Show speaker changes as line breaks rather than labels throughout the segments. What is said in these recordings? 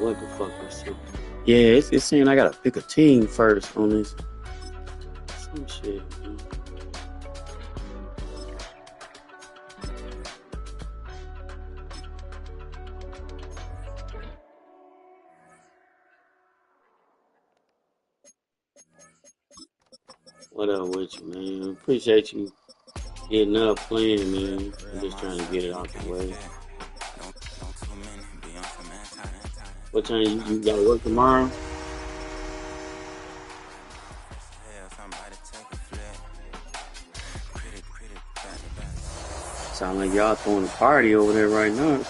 what the fuck was it? Yeah, it seemed I gotta pick a team first on this. Some shit, man. What up with you, man? Appreciate you getting up playing, man. I'm just trying to get it out the way. What time you gotta work tomorrow? Sound like y'all throwing a party over there right now.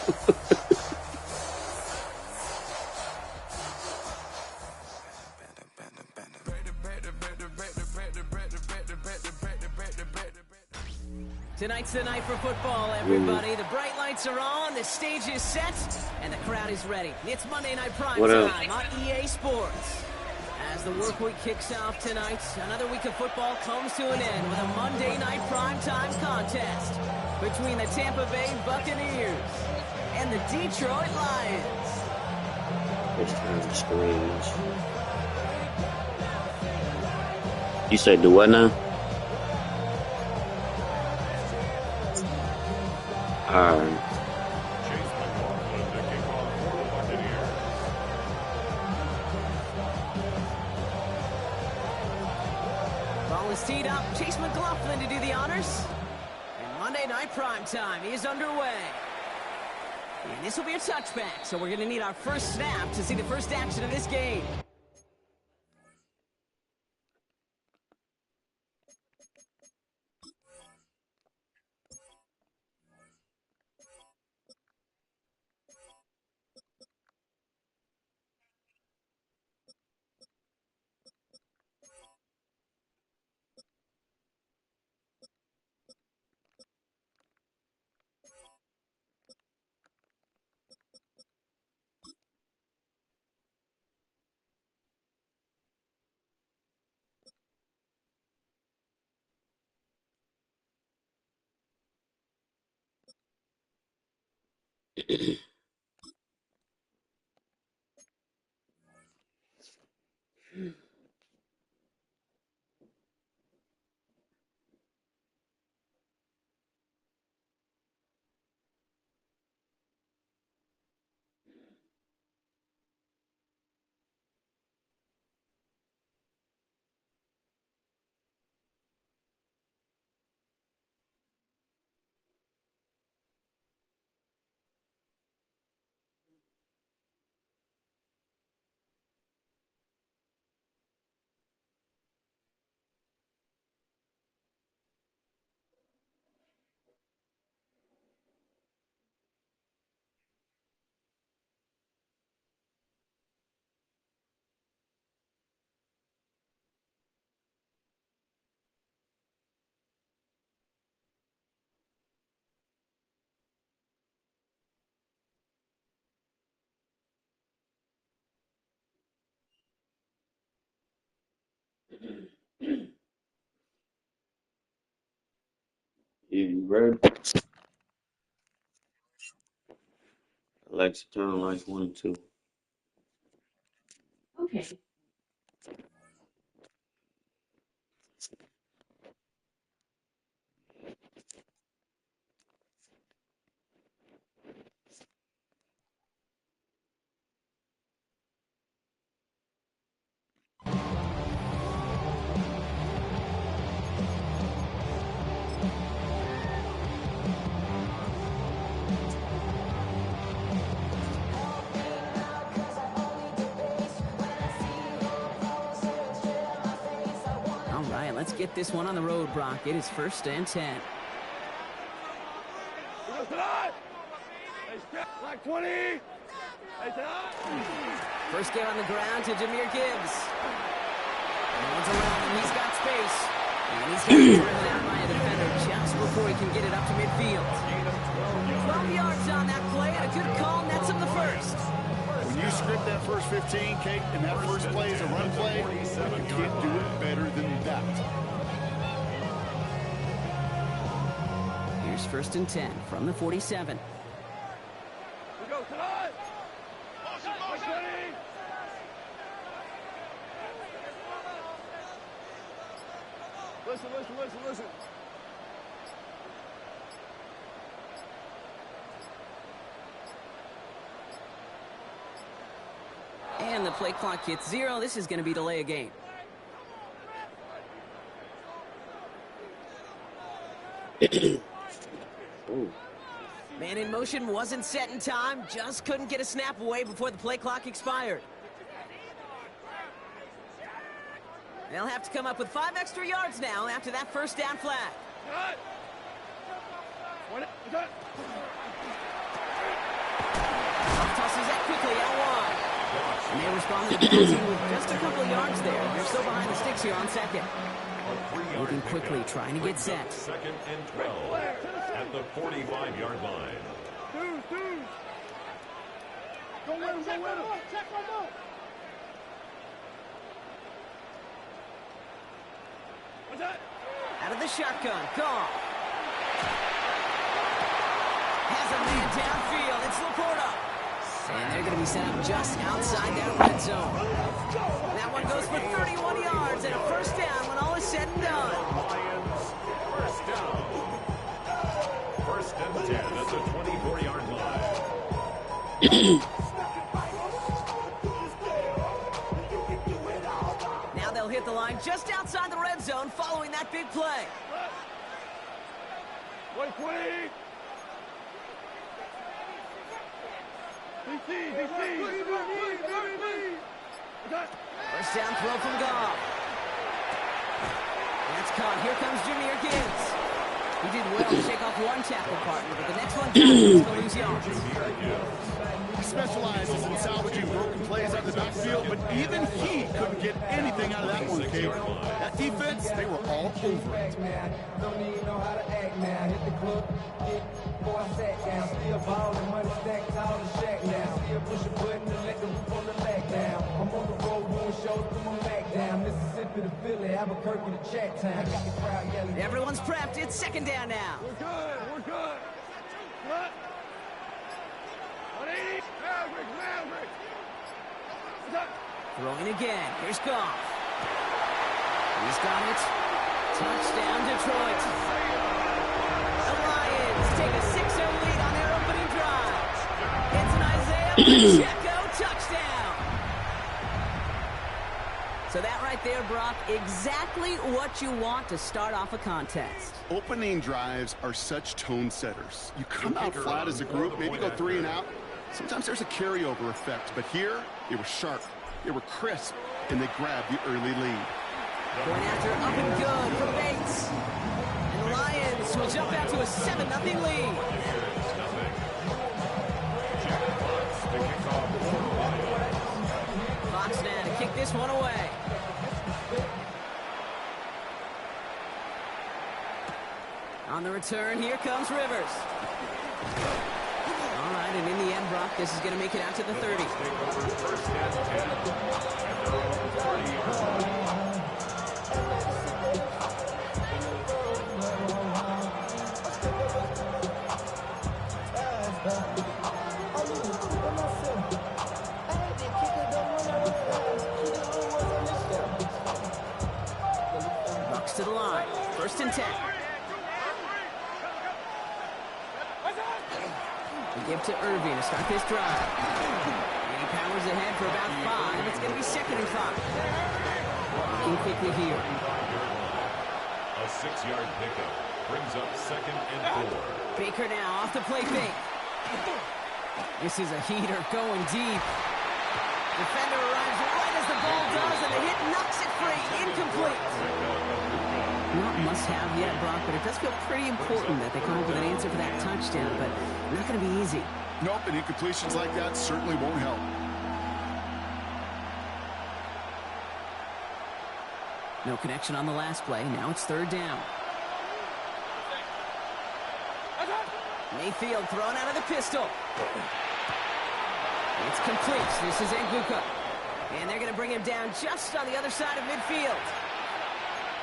Tonight's the night for football, everybody. The bright lights are on, the stage is set, and the crowd is ready. It's Monday Night Prime Time on EA Sports. As the work week kicks off tonight, another week of football comes to an end with a Monday Night Prime Time contest between the Tampa Bay Buccaneers and the Detroit Lions.
It's time to screams. You said do what now? All right.
Ball is teed up. Chase McLaughlin to do the honors. And Monday Night Prime Time is underway. And this will be a touchback, so we're going to need our first snap to see the first action of this game.
You ready? Alexa, turn on lights 1 and 2.
Okay.
Let's get this one on the road, Brock. It is 1st and 10.
Like 20.
First get on the ground to Jahmyr Gibbs. Runs around and he's got space. And he's going to be driven out by a defender just before he can get it up to midfield. 12 yards on that play and a good call nets him the first.
When you script that first 15, Kate, and that first play is a run play, you can't do it better than that.
Here's 1st and 10 from the 47.
We go tonight. Listen.
And the play clock hits 0. This is going to be delay a game. Man in motion wasn't set in time. Just couldn't get a snap away before the play clock expired. They'll have to come up with 5 extra yards now after that first down flag. Tosses that quickly out wide. And they respond to the penalty with just a couple of yards there. They're still behind the sticks here on second. Moving quickly, trying to get set.
Second and 12 at the 45-yard line.
Go with him.
Out of the shotgun, Goff. Has a man downfield. It's Laporta. And they're going to be set up just outside that red zone. That one goes for 31 yards and a first down when all is said and done.
Lions, first down. First and 10 at the 24-yard line.
Now they'll hit the line just outside the red zone following that big play. First down throw from Goff. That's caught. Here comes Jameer Gibbs. He did well to shake off one tackle partner, but the next one he's going to lose yards.
He specializes in salvaging broken plays out of the backfield, but even he couldn't get anything out of that one, Kate. That defense, they were all over it.
Don't even know how to act now. Hit the club, get boy sat down. Still ballin', money stacked tall and shack now. Still push a button to let the roof on the lag down. I'm on the road doing shows, put my back down. Mississippi to Philly, Albuquerque to Chattown. Got the crowd yelling.
Everyone's prepped. It's second down now.
We're good. What? 180. Maverick.
Throwing again. Here's Goff. He's got it. Touchdown, Detroit. The Lions take a 6-0 lead on their opening drive. It's an Isaiah Pacheco touchdown. So that right there, Brock, exactly what you want to start off a contest.
Opening drives are such tone setters. You come out flat as a group, maybe go 3 and out. Sometimes there's a carryover effect, but here, they were sharp, they were crisp, and they grabbed the early lead.
Going after up and good for Bates. And the Lions will jump out to a 7-0 lead. Fox now to kick this one away. On the return, here comes Rivers. All right, and in the end, Brock, this is going to make it out to the 30. Bucks to the line. First and 10. Give to Irving to start this drive. And he powers ahead for about 5. It's going to be second and 5. Looking quickly here.
A 6-yard pickup brings up second and 4.
Baker now off the play fake. This is a heater going deep. Defender arrives right as the ball does, and the hit knocks it free. Incomplete. Not must-have yet, Brock, but it does feel pretty important that they come up with an answer for that touchdown, but not going to be easy.
Nope, and incompletions like that certainly won't help.
No connection on the last play. Now it's third down. Mayfield thrown out of the pistol. It's complete. This is Nguka. And they're going to bring him down just on the other side of midfield.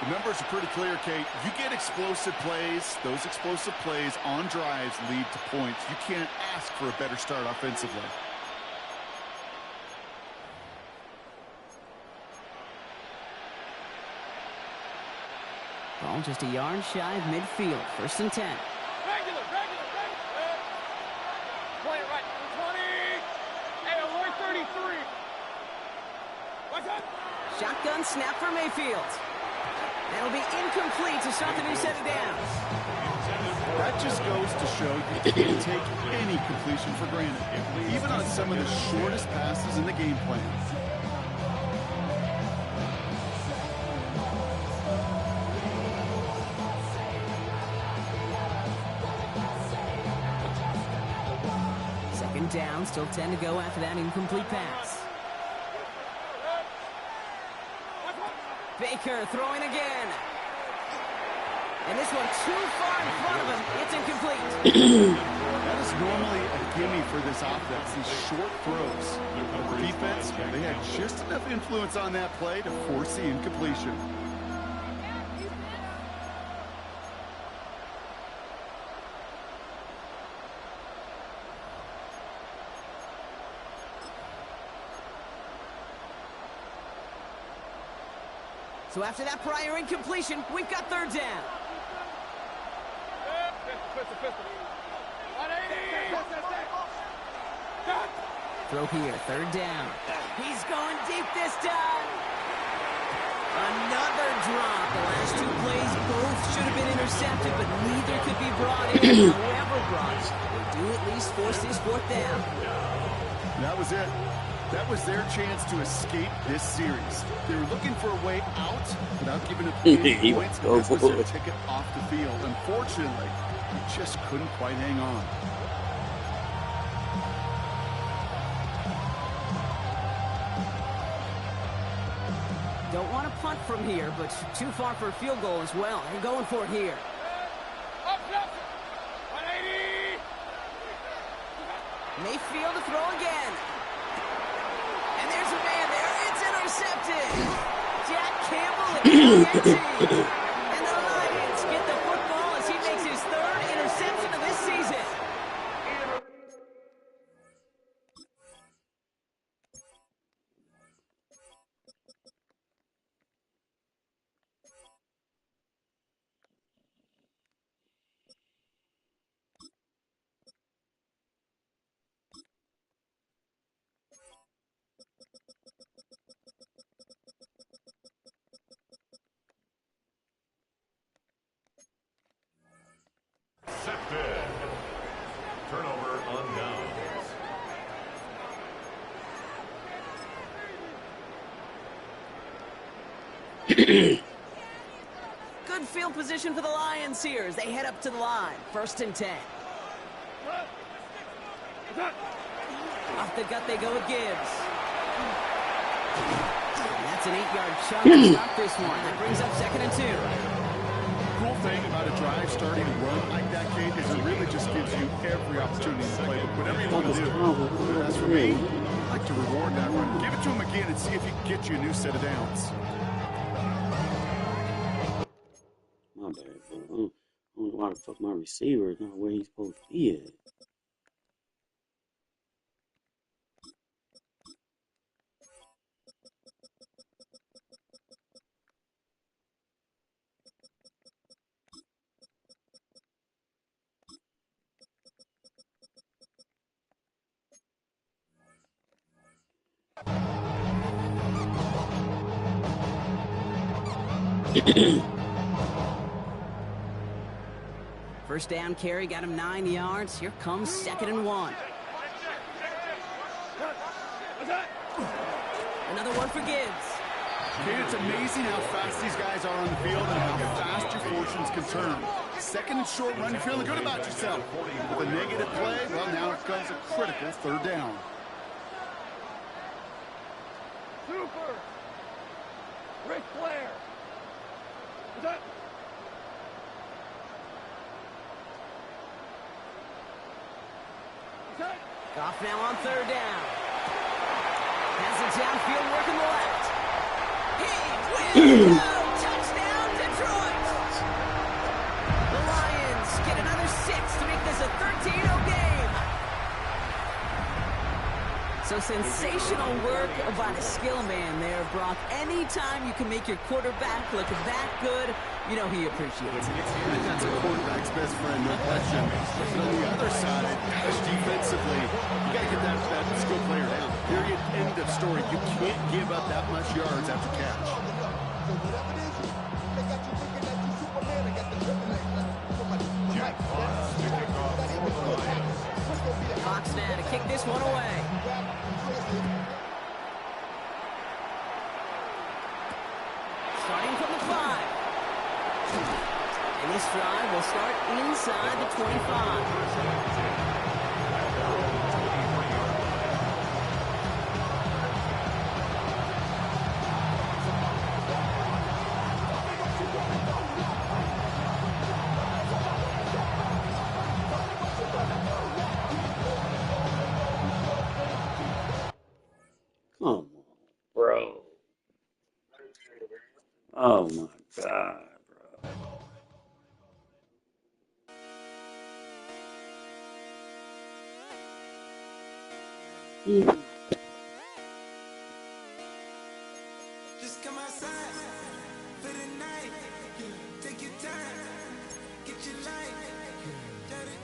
The numbers are pretty clear, Kate. You get explosive plays. Those explosive plays on drives lead to points. You can't ask for a better start offensively.
Ball just a yard shy of midfield. 1st and 10.
Regular. Play it right. 20. Hey, alert 33. What's up?
Shotgun snap for Mayfield. That'll be incomplete to start the new set of downs.
That just goes to show you can't take any completion for granted, even on some of the shortest passes in the game plan.
Second down, still 10 to go after that incomplete pass. Baker throwing again. And this one too far in front of him. It's incomplete.
That is normally a gimme for this offense, these short throws. The defense, they had just enough influence on that play to force the incompletion.
So after that prior incompletion, we've got 3rd down. Throw here, 3rd down. He's going deep this time. Another drop. The last 2 plays both should have been intercepted, but neither could be brought in. However brought, they do at least force this 4th down.
That was it. That was their chance to escape this series. They were looking for a way out without giving up any points. This was their ticket off the field. Unfortunately, they just couldn't quite hang on.
Don't want to punt from here, but too far for a field goal as well. They're going for it here.
Up, 180.
Mayfield to throw again. And there's a man there. It's intercepted. Jack Campbell and and the Lions get the football as he makes his 3rd interception of this season.
Accepted. Turnover on downs.
Good field position for the Lions here as they head up to the line. 1st and 10. Off the gut they go with Gibbs. That's an 8-yard chunk to stop this one. That brings up 2nd and 2.
Cool thing about a drive starting a run like that, Kate, is it really just gives you every opportunity to play. But whatever you want to do, as for me, I'd like to reward that run. Give it to him again and see if he can get you a new set of downs.
My bad, bro. I don't know why the fuck my receiver is not where he's supposed to be at.
First down carry got him 9 yards. Here comes 2nd and 1. Another one for Gibbs.
Kate, it's amazing how fast these guys are on the field and how fast your fortunes can turn. 2nd and short run, you're feeling good about yourself. With a negative play, well, now it comes a critical 3rd down.
Super. Ric Flair.
Goff now on 3rd down. Has it downfield, working the left. He will go. Touchdown, Detroit. The Lions get another 6 to make this a 13-0 game. So sensational work by the skill man there, Brock. Anytime you can make your quarterback look that good, You know he appreciates it.
That's a quarterback's best friend, no question. But on the other side, gosh, defensively, you got to get that skill player down. Period. End of story. You can't give up that much yards after catch.
Jack Fox picking off for the Lions.
Fox now to kick this one away. Starting from the 5. And this drive will start inside the 25.
Come on, bro. Oh my God, bro.
Just come outside for the night. Take your time, get your life. Dirty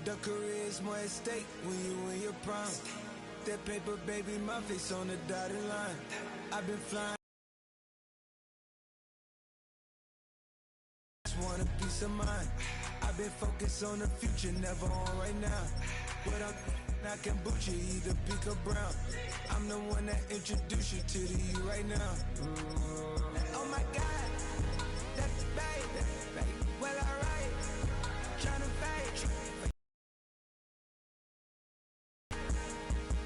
The career is more at stake when you in your prime. That paper, baby, my face on the dotted line. I've been flying. Just want a peace of mind. I've been focused on the future, never on right now. But I can boot you either pink or brown. I'm the one that introduced you to the you right now. Oh my God, that's babe. Well, alright, tryna fade.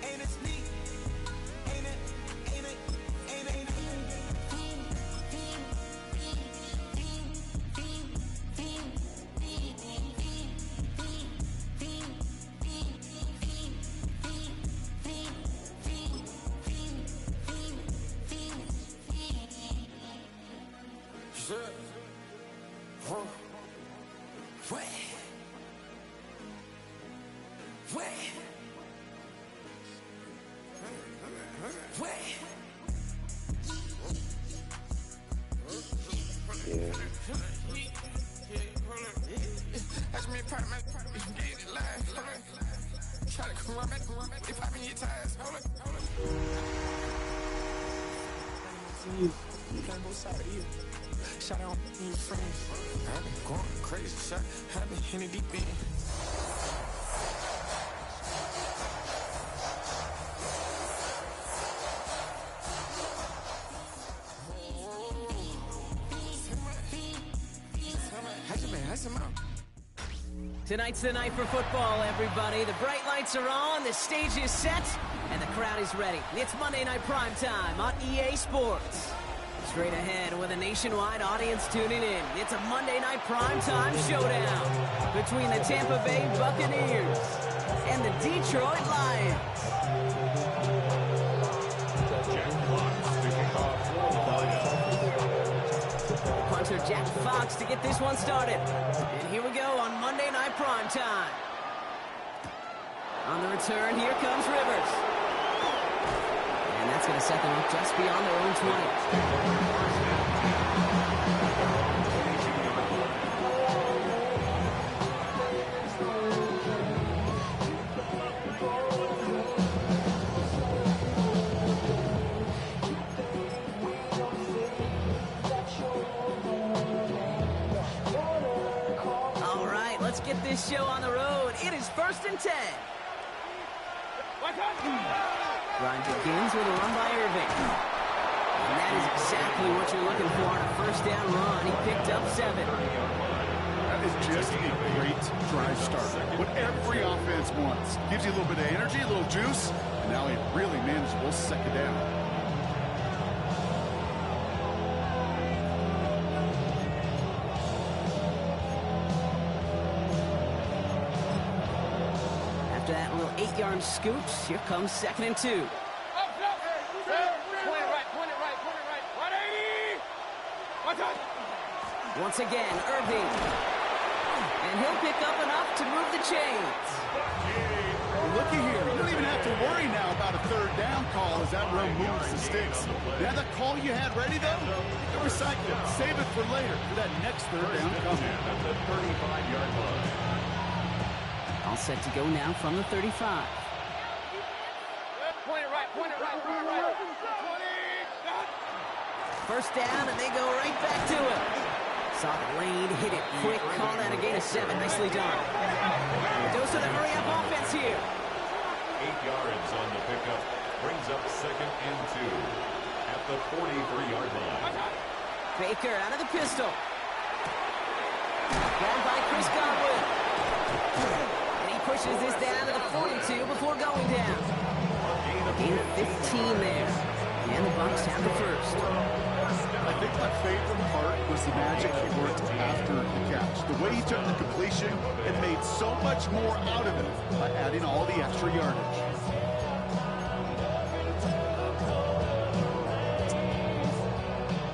Ain't it sneak? Ain't it? Ain't it? Ain't it? Ain't it? Shout out to your friends. I've been going crazy. Shot, I've been in the deep end.
Tonight's the night for football, everybody. The bright lights are on, the stage is set, and the crowd is ready. It's Monday Night Primetime on EA Sports. Straight ahead with a nationwide audience tuning in. It's a Monday Night Primetime showdown between the Tampa Bay Buccaneers and the Detroit Lions.
Jack Fox picking off for the Lions.
Punter Jack Fox to get this one started. And here we go on Monday Night Primetime. On the return, here comes Rivers. And that's going to set them up just beyond their own 20. All right, let's get this show on the road. It is 1st and 10. Ryan begins with a run by Irving. And that is exactly what you're looking for on a first down run. He picked up 7.
That is just a great drive starter. What every offense wants. Gives you a little bit of energy, a little juice, and now a really manageable second down.
After that little 8-yard scoot, here comes 2nd and 2. Once again, Irving. And he'll pick up enough to move the chains.
Well, looky here. You don't even have to worry now about a third down call as that run moves the sticks. Now that call you had ready, though, you can recycle it. Save it for later for that next third down coming.
At the 35-yard line.
All set to go now from the 35.
Point it right, point it right, point it right. 20.
First down, and they go right back to it. Saw the lane, hit it quick, called out a gain of 7. Nicely done. Goes to the hurry-up offense here.
8 yards on the pickup. Brings up 2nd and 2 at the 43-yard line.
Baker out of the pistol. Grabbed by Chris Godwin. And he pushes this down to the 42 before going down. Gain of 15 there. And the Bucs have the first.
I think my favorite part was the magic he worked after the catch. The way he took the completion and made so much more out of it by adding all the extra yardage.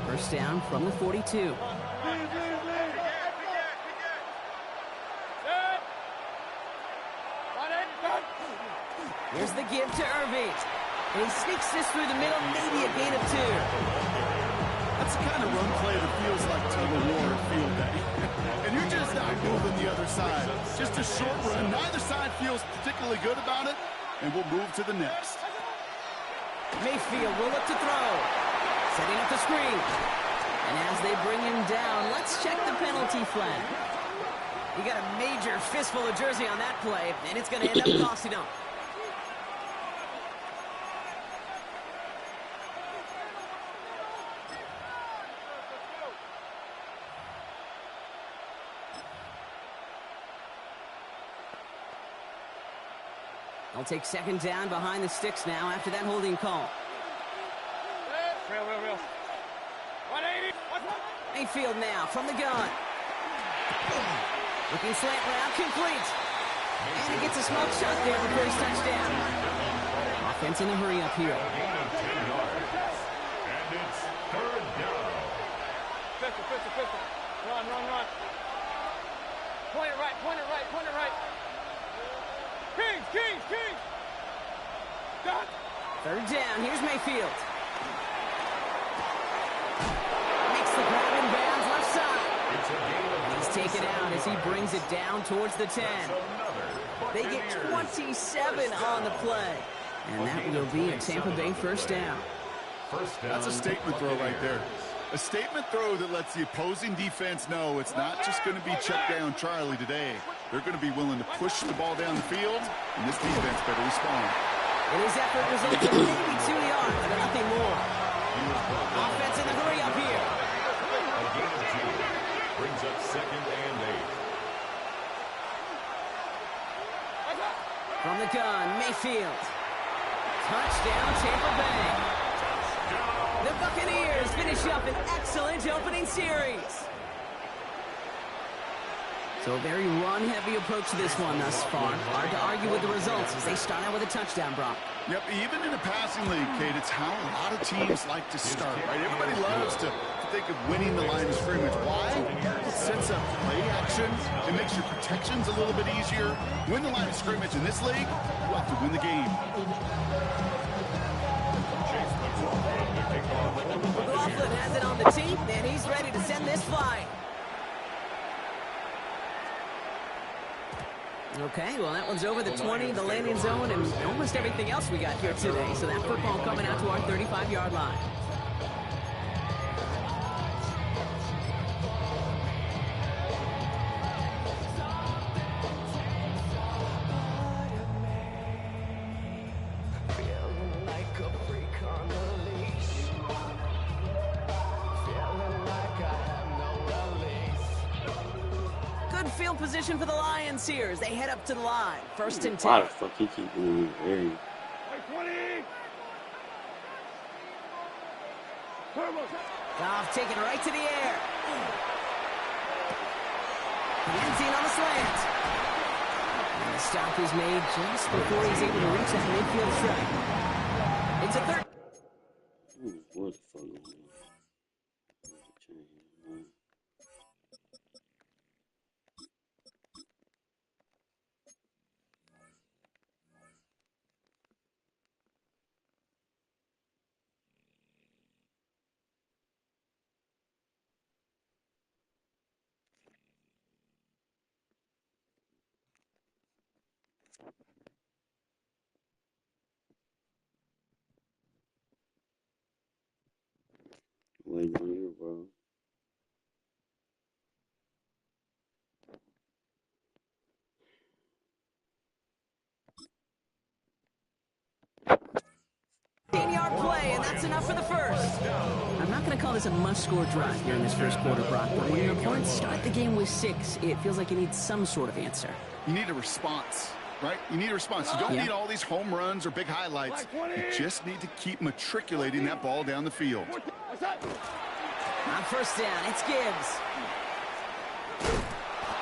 First down from the 42. Here's the give to Irving. And he sneaks this through the middle, maybe a gain of 2.
That's the kind of run play that feels like tug of war at field day. And you're just not moving the other side. Just a short run. Neither side feels particularly good about it. And we'll move to the next.
Mayfield will look to throw. Setting up the screen. And as they bring him down, let's check the penalty flag. He got a major fistful of jersey on that play, and it's going to end up costing him. They'll take second down behind the sticks now after that holding call.
Real. 180.
Mayfield now from the gun. Looking slant route, complete. And he gets a smoke shot there before he's touched down. Offense in a hurry up here.
Gain of 10 yards. And it's 3rd down.
Pistol. Run. Point it right. Kings. Done.
Third down, here's Mayfield. Makes the grab in bounds left side.
It's a gain of
He's taken out as he brings it down towards the 10. They get 27 on the play. And that will be a Tampa Bay first down.
That's a statement throw right there. A statement throw that lets the opposing defense know it's not just going to be check down Charlie today. They're going to be willing to push the ball down the field, and this defense better respond.
And his effort results in maybe 2 yards, but nothing more. Offense in the hurry up here.
A gain of 2. Brings up 2nd and 8.
From the gun, Mayfield. Touchdown, Tampa Bay. The Buccaneers finish up an excellent opening series. So a very run-heavy approach to this one thus far. Hard to argue with the results as they start out with a touchdown, Brock.
Yep, even in a passing league, Kate, it's how a lot of teams like to start, right? Everybody loves to think of winning the line of scrimmage. Why? It sets up play action. It makes your protections a little bit easier. Win the line of scrimmage in this league, you have to win the game.
McLaughlin has it on the team, and he's ready to send this flying. Okay, well, that one's over the 20, the landing zone, and almost everything else we got here today. So that football coming out to our 35-yard line. Field position for the Lions here as they head up to the line. First and 10.
Why the fuck he keep doing it?
20.
Goff taking right to the air. Lansing on the slant. And the stop is made just before he's able to reach that midfield strike. It's a third.
What the fuck? Waiting on you, bro.
Yard play, and that's enough for the first. I'm not going to call this a must-score drive here in this first quarter, Brock, but when your opponents start the game with 6, it feels like you need some sort of answer.
You need a response, right? You need a response. You don't need all these home runs or big highlights. You just need to keep matriculating that ball down the field.
On first down, it's Gibbs.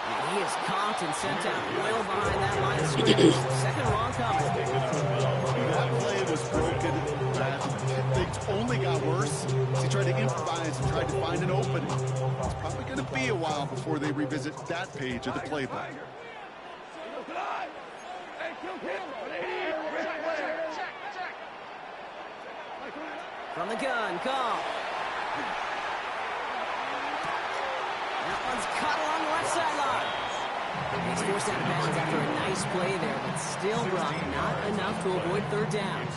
And he is caught and sent out well behind that line of scrimmage. Second wrong coming.
That play was broken. Things only got worse as he tried to improvise and tried to find an opening. It's probably going to be a while before they revisit that page of the playbook.
From the gun, call. That one's caught along the left sideline. He's forced out of bounds after a nice play there, but still, Brock, not enough to avoid third down.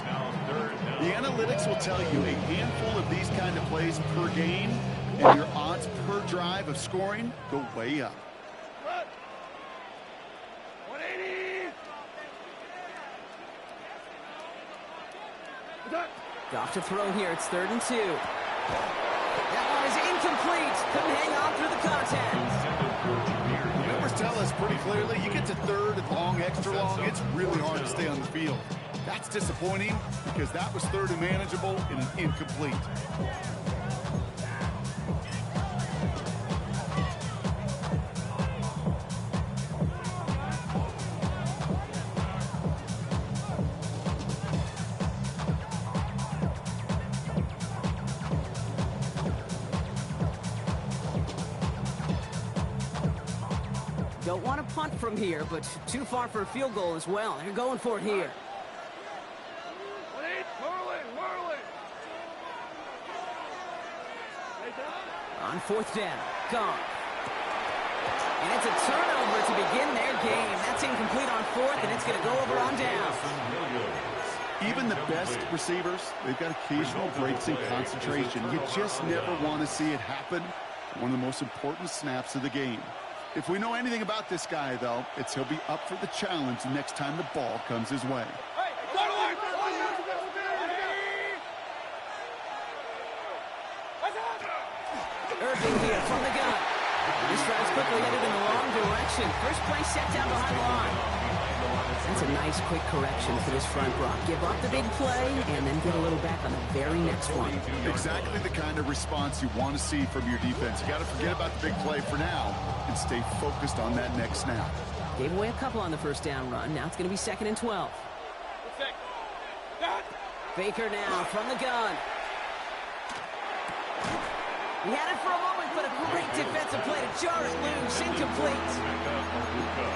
The analytics will tell you a handful of these kind of plays per game, and your odds per drive of scoring go way up.
180.
Goff to throw here. It's 3rd and 2. That one is incomplete. Couldn't hang on through the contact.
Numbers tell us pretty clearly, you get to 3rd and long, extra long, it's really hard to stay on the field. That's disappointing because that was 3rd and manageable and an incomplete.
Don't want to punt from here, but too far for a field goal as well. They're going for it here. On 4th down, gone. And it's a turnover to begin their game. That's incomplete on 4th, and it's going to go over on down.
Even the best receivers, they've got occasional breaks in concentration. You just never want to see it happen. One of the most important snaps of the game. If we know anything about this guy, though, it's he'll be up for the challenge next time the ball comes his way.
Irving here from the gun. This drive's quickly headed in the wrong direction. First play set down behind the line. That's a nice quick correction for this front, Brock. Give up the big play and then get a little back on the very next one.
Exactly the kind of response you want to see from your defense. You got to forget about the big play for now and stay focused on that next snap.
Gave away a couple on the first down run. Now it's going to be 2nd and 12. Baker now from the gun. He had it for a moment, but a great defensive play to jar it loose. Incomplete.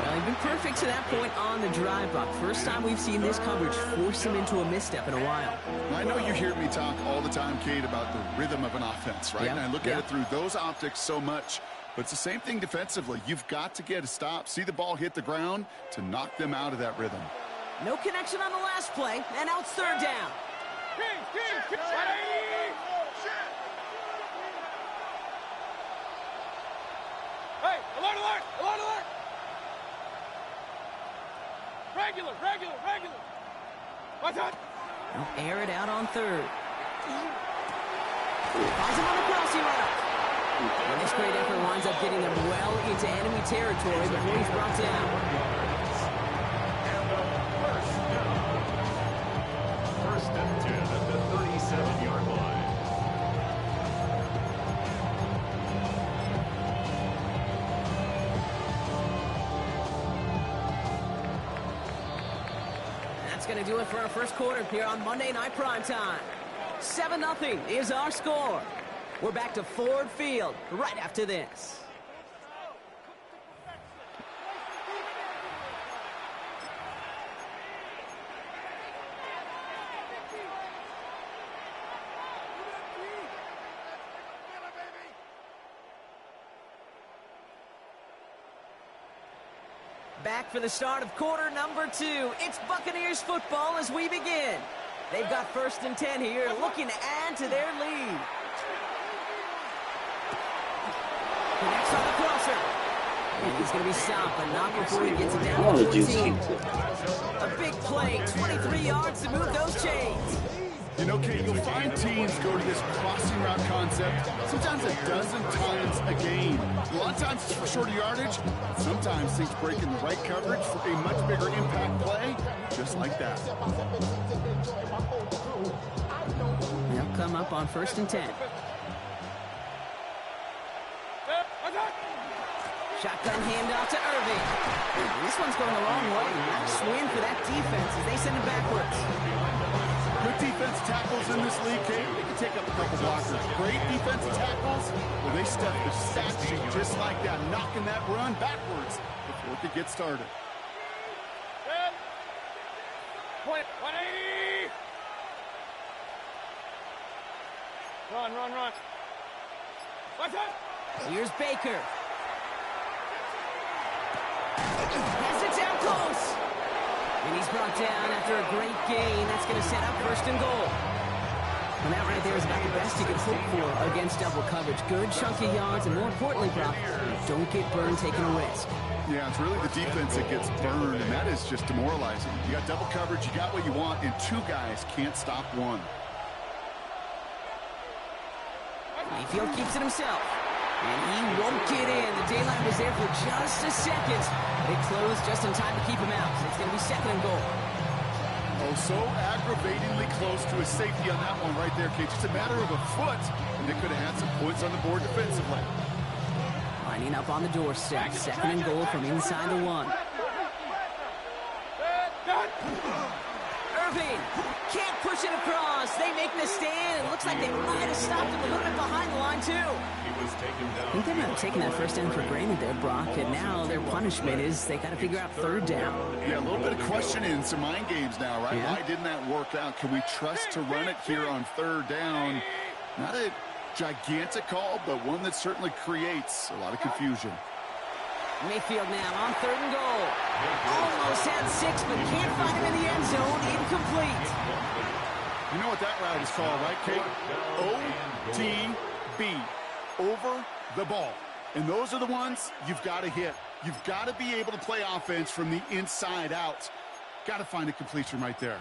Well, he's been perfect to that point on the drive, Buck. First time we've seen this coverage force him into a misstep in a while.
I know you hear me talk all the time, Kate, about the rhythm of an offense, right?
Yep.
And I look at it through those optics so much. But it's the same thing defensively. You've got to get a stop, see the ball hit the ground to knock them out of that rhythm.
No connection on the last play, and now it's 3rd down.
Hey, alert, alert, alert, alert! Regular. What's that?
They'll air it out on 3rd. Finds him on the crossing route. And this great effort winds up getting them well into enemy territory before he's brought down.
First and 10 at the 37-yard line.
That's going to do it for our first quarter here on Monday Night Primetime. 7-0 is our score. We're back to Ford Field right after this. Back for the start of quarter number 2. It's Buccaneers football as we begin. They've got 1st and 10 here, looking to add to their lead. Connects on the crosser. And he's going to be stopped, but not before he gets it down to 14. A big play, 23 yards to move those chains.
You know, Kate, you'll find teams go to this crossing route concept sometimes a dozen times a game. A lot of times it's for shorter yardage. Sometimes things break in the right coverage for a much bigger impact play, just like that.
They'll come up on 1st and 10. Shotgun handoff to Irving. This one's going the wrong way. Nice win for that defense as they send it backwards.
Good defense tackles in this league, Kate. They can take up a couple blockers. Great defensive tackles, well, they step the stat sheet just like that, knocking that run backwards before it could get started.
180! Run. Watch out!
Here's Baker. Has it down close. And he's brought down after a great gain. That's going to set up 1st and goal. And that right there is about the best you could hope for against double coverage. Good chunky yards, and more importantly, Brock, don't get burned taking a risk.
Yeah, it's really the defense that gets burned, and that is just demoralizing. You got double coverage, you got what you want, and 2 guys can't stop one.
Mayfield keeps it himself. And he won't get in. The daylight was there for just a second. They closed just in time to keep him out. So it's going to be 2nd and goal.
Oh, so aggravatingly close to a safety on that one right there, Kate. Just a matter of a foot, and they could have had some points on the board defensively.
Lining up on the doorstep. 2nd and goal from inside the 1. Irving can't push it across. They make the stand. It looks like they might have stopped him a little bit behind the line, too. I think they might have taken that 1st down for granted there, Brock, and now their punishment is they got to figure out 3rd down.
Yeah, a little bit of questioning, some mind games now, right? Yeah. Why didn't that work out? Can we trust to run it here on 3rd down? Not a gigantic call, but one that certainly creates a lot of confusion.
Mayfield now on 3rd and goal. Almost had 6, but can't find him in the end zone. Incomplete.
You know what that route is called, right, Kate? OTB. Over the ball. And those are the ones you've got to hit. You've got to be able to play offense from the inside out. Got to find a completion right there.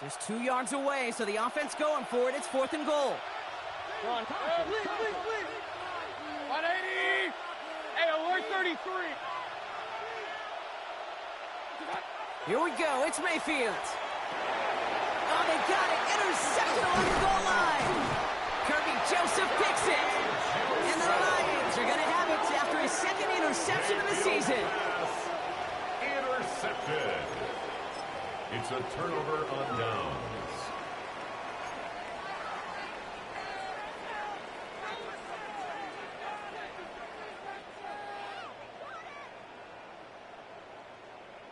Just 2 yards away, so the offense going for it. It's 4th and goal.
Run. 180! Hey, alert 33!
Here we go. It's Mayfield. Oh, they got it. Intercepted along the goal line. Kirby Joseph picks it. And the Lions are going to have it after his 2nd interception of the season.
Intercepted. It's a turnover on downs.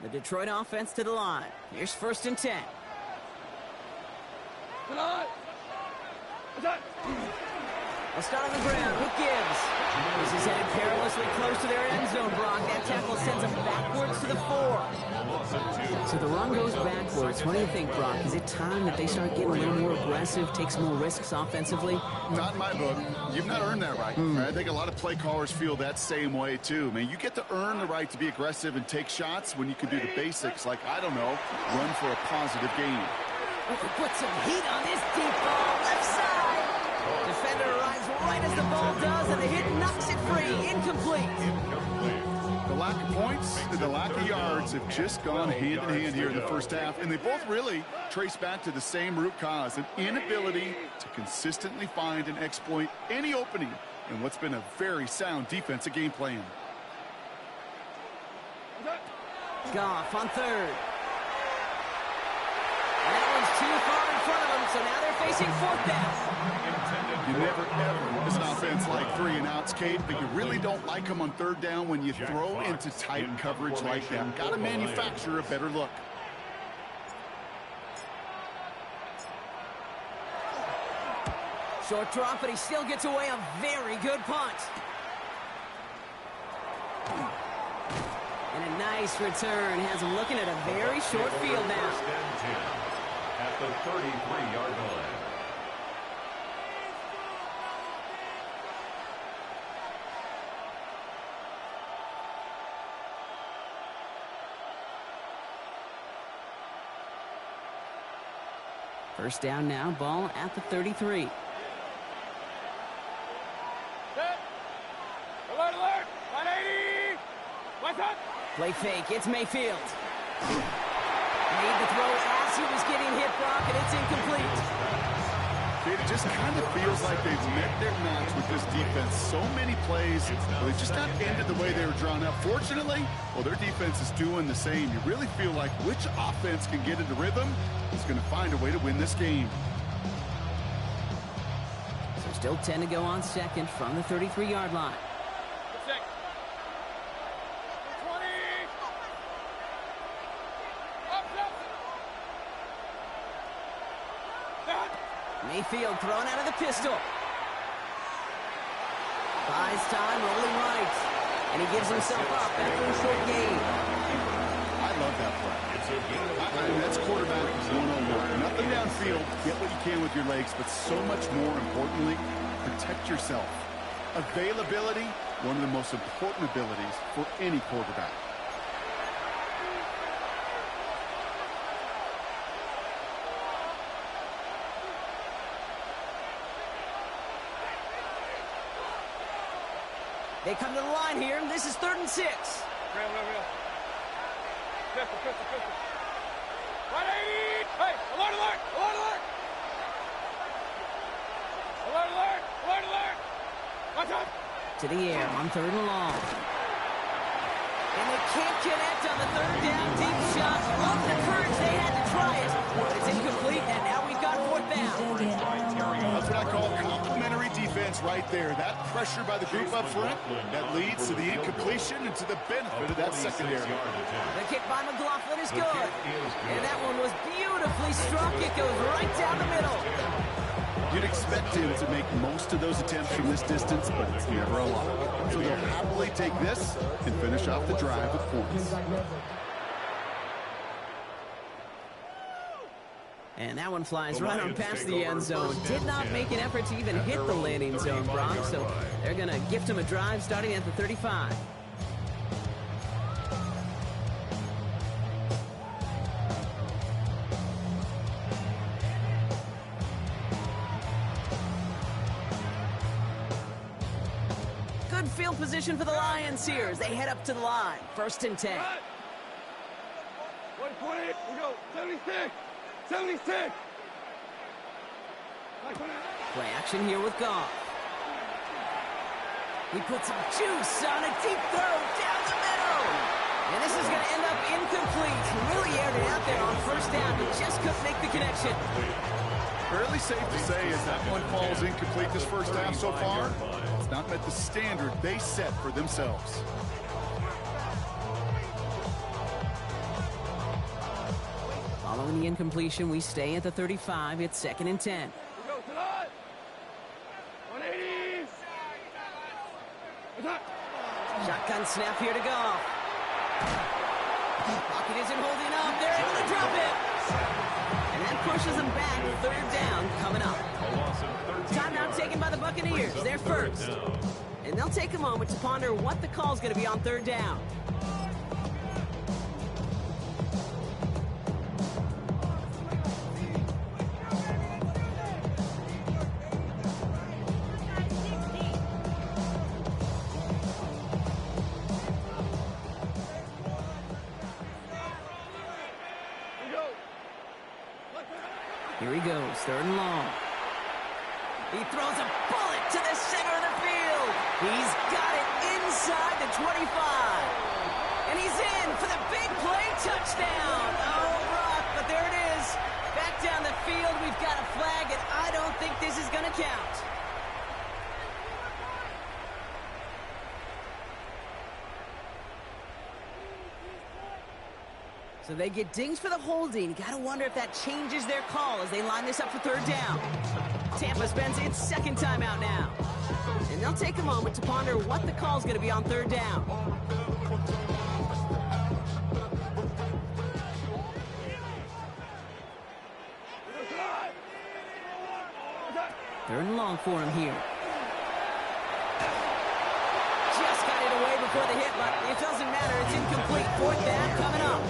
The Detroit offense to the line. Here's 1st and 10. They'll start on the ground. Who gives? This is headed perilously close to their end zone, Brock. That tackle sends them backwards to the 4. So the run goes backwards. What do you think, Brock? Is it time that they start getting a little more aggressive, take some more risks offensively?
Not in my book. You've not earned that right. I think a lot of play callers feel that same way, too. Man, you get to earn the right to be aggressive and take shots when you can do the basics, like, I don't know, run for a positive gain.
Put some heat on this deep ball. Left side. Defender arrives right as the ball does, and the hit knocks it free. Incomplete.
The lack of points and the lack of yards have just gone hand in hand here in the first half, and they both really trace back to the same root cause, an inability to consistently find and exploit any opening in what's been a very sound defensive game plan.
Goff on 3rd. And that one's too far in front of them, so now they're facing 4th down.
You never, ever miss an offense like 3 and outs, Kate, but you really don't like them on 3rd down when you throw into tight coverage like that. Got to manufacture a better look.
Short drop, but he still gets away a very good punt. Nice return. Has him looking at a very short field now.
First and 10 at the 33-yard line.
First down now, ball at the 33.
Set. Alert, alert. 180. What's up?
Play fake. It's Mayfield. Made the throw as he was getting hit, Brock, and it's incomplete.
It just kind of feels like they've met their match with this defense. So many plays, they just not ended the way they were drawn up. Fortunately, well, their defense is doing the same. You really feel like which offense can get into rhythm is going to find a way to win this game.
So still 10 to go on second from the 33-yard line.
Six. 20. Up, up. Set.
Mayfield thrown out of the pistol. Buys time, rolling right. And he gives himself up after a short gain.
I love that play. I mean, that's quarterback 101. Nothing downfield. Get what you can with your legs, but so much more importantly, protect yourself. Availability, one of the most important abilities for any quarterback.
They come to the line here. This is 3rd and 6.
Real. Pistol. 180. Hey, alert, alert. Alert, alert. Alert, alert. Alert, alert. Watch out.
To the air on 3rd and long. And they can't connect on the 3rd down deep shot. Love the courage they had to try it. It's incomplete, and now we've got 4th down.
That's what I call complementary defense right there. That pressure by the group up front, that leads to the incompletion and to the benefit of that secondary.
The kick by McLaughlin is good. And that one was beautifully struck. It goes right down the middle.
You'd expect him to make most of those attempts from this distance, but it's never a lot. So they'll happily take this and finish off the drive with points.
And that one flies right on past the end zone. Did not make an effort to even hit the landing zone, Brock. So they're going to gift him a drive starting at the 35. Good field position for the Lions here as they head up to the line. 1st and 10.
120. We go. 76. 76.
Play action here with Goff. He puts some juice on a deep throw down the middle. And this is going to end up incomplete. Really aired it out there on 1st down, but just couldn't make the connection.
Fairly safe to say as that one falls incomplete this first half so far, it's not met the standard they set for themselves.
Following the incompletion, we stay at the 35. It's 2nd and 10.
We go to the 180.
Shotgun snap here to Goff. Pocket isn't holding up. They're able to drop it. And that pushes them back. 3rd down coming up. Timeout taken by the Buccaneers. They're first. And they'll take a moment to ponder what the call's going to be on 3rd down. Here he goes, 3rd and long. He throws a bullet to the center of the field. He's got it inside the 25. And he's in for the big play touchdown. Oh, Brock, but there it is. Back down the field, we've got a flag, and I don't think this is going to count. So they get dinged for the holding. Got to wonder if that changes their call as they line this up for 3rd down. Tampa spends its 2nd timeout now. And they'll take a moment to ponder what the call's going to be on 3rd down. Third and long for him here. Just got it away before the hit, but it doesn't matter. It's incomplete. Fourth down coming up.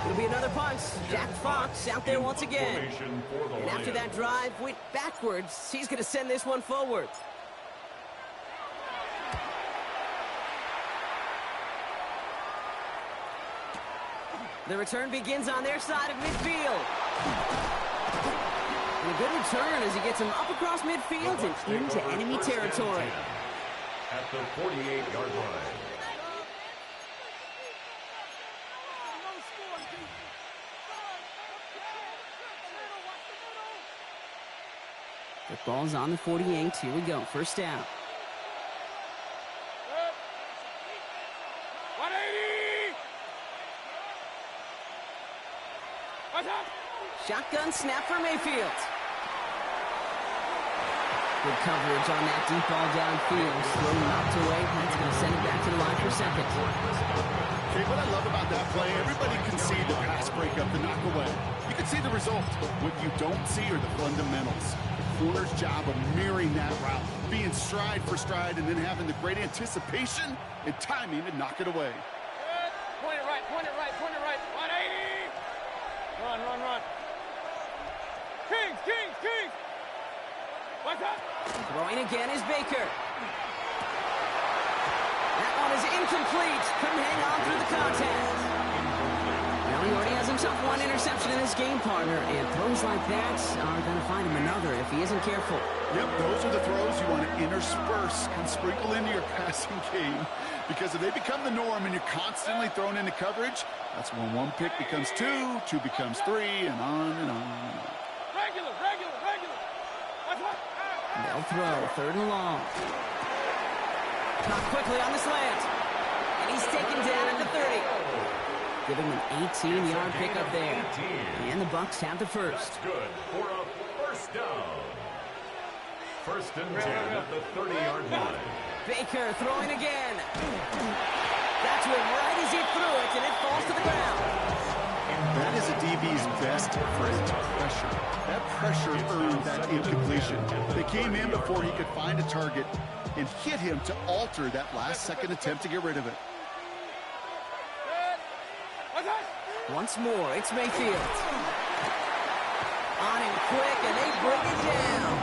It'll be another punt. Jack Fox out there once again. And after that drive went backwards, he's going to send this one forward. The return begins on their side of midfield. And a good return as he gets him up across midfield and into enemy territory.
At the 48-yard line.
The ball's on the 48. Here we go. First down.
180! What's up?
Shotgun snap for Mayfield. Good coverage on that deep ball downfield. Slow knocked away. That's going to send it back to the line for second.
Okay, what I love about that play, everybody can see the pass breakup, the knock away. You can see the result. What you don't see are the fundamentals. The corner's job of mirroring that route, being stride for stride, and then having the great anticipation and timing to knock it away.
Point it right, point it right, point it right. 180! Run, run, run. Kings, Kings, Kings! What's up?
Throwing again is Baker. That one is incomplete. Couldn't hang on through the contact. Well, he already has himself one interception in his game, partner, and throws like that are going to find him another if he isn't careful.
Yep, those are the throws you want to intersperse and sprinkle into your passing game, because if they become the norm and you're constantly thrown into coverage, that's when one pick becomes two, two becomes three, and on and on and on.
Regular, regular, regular. What's up?
They'll throw. Third and long. Caught quickly on the slant. And he's taken down at the 30. Give him an 18-yard pickup there. And the Bucs have the first.
That's good for a first down. First and 10 at the 30-yard line.
Baker throwing again. That's one right as he threw it, and it falls to the ground.
That is a DB's best friend, pressure. That pressure earned that incompletion. They came in before he could find a target and hit him to alter that last-second attempt to get rid of it.
Once more, it's Mayfield. On him quick, and they bring it down.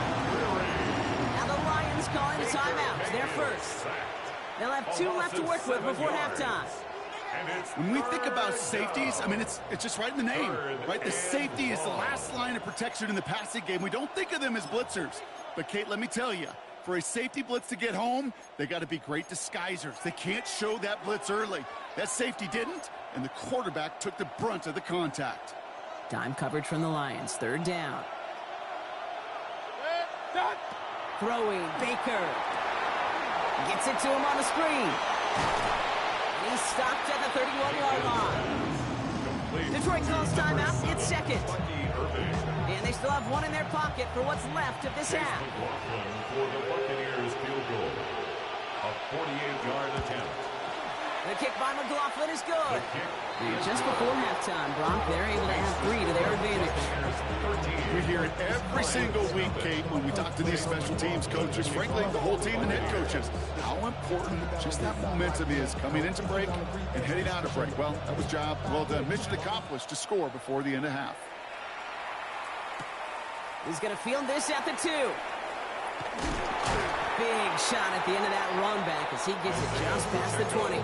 Now the Lions calling a timeout. They're first. They'll have 2 left to work with before halftime.
When we think about safeties, I mean, it's just right in the name, right? The safety is the last line of protection in the passing game. We don't think of them as blitzers. But, Kate, let me tell you, for a safety blitz to get home, they got to be great disguisers. They can't show that blitz early. That safety didn't, and the quarterback took the brunt of the contact.
Dime coverage from the Lions. Third down. Throwing, Baker. Gets it to him on the screen. And he's stopped at the 31-yard line. Detroit calls timeout. It's second. And they still have one in their pocket for what's left of this half.
For the Buccaneers field goal. A 48-yard attempt.
The kick by McLaughlin is good. And just before halftime, Brock, they're able to add 3 to their advantage.
We hear it every single week, Kate, when we talk to these special teams coaches, frankly, the whole team and head coaches, how important just that momentum is coming into break and heading out of break. Well, that was job well done. Mission accomplished to score before the end of half.
He's going to field this at the 2. Big shot at the end of that run back as he gets it just past the 20.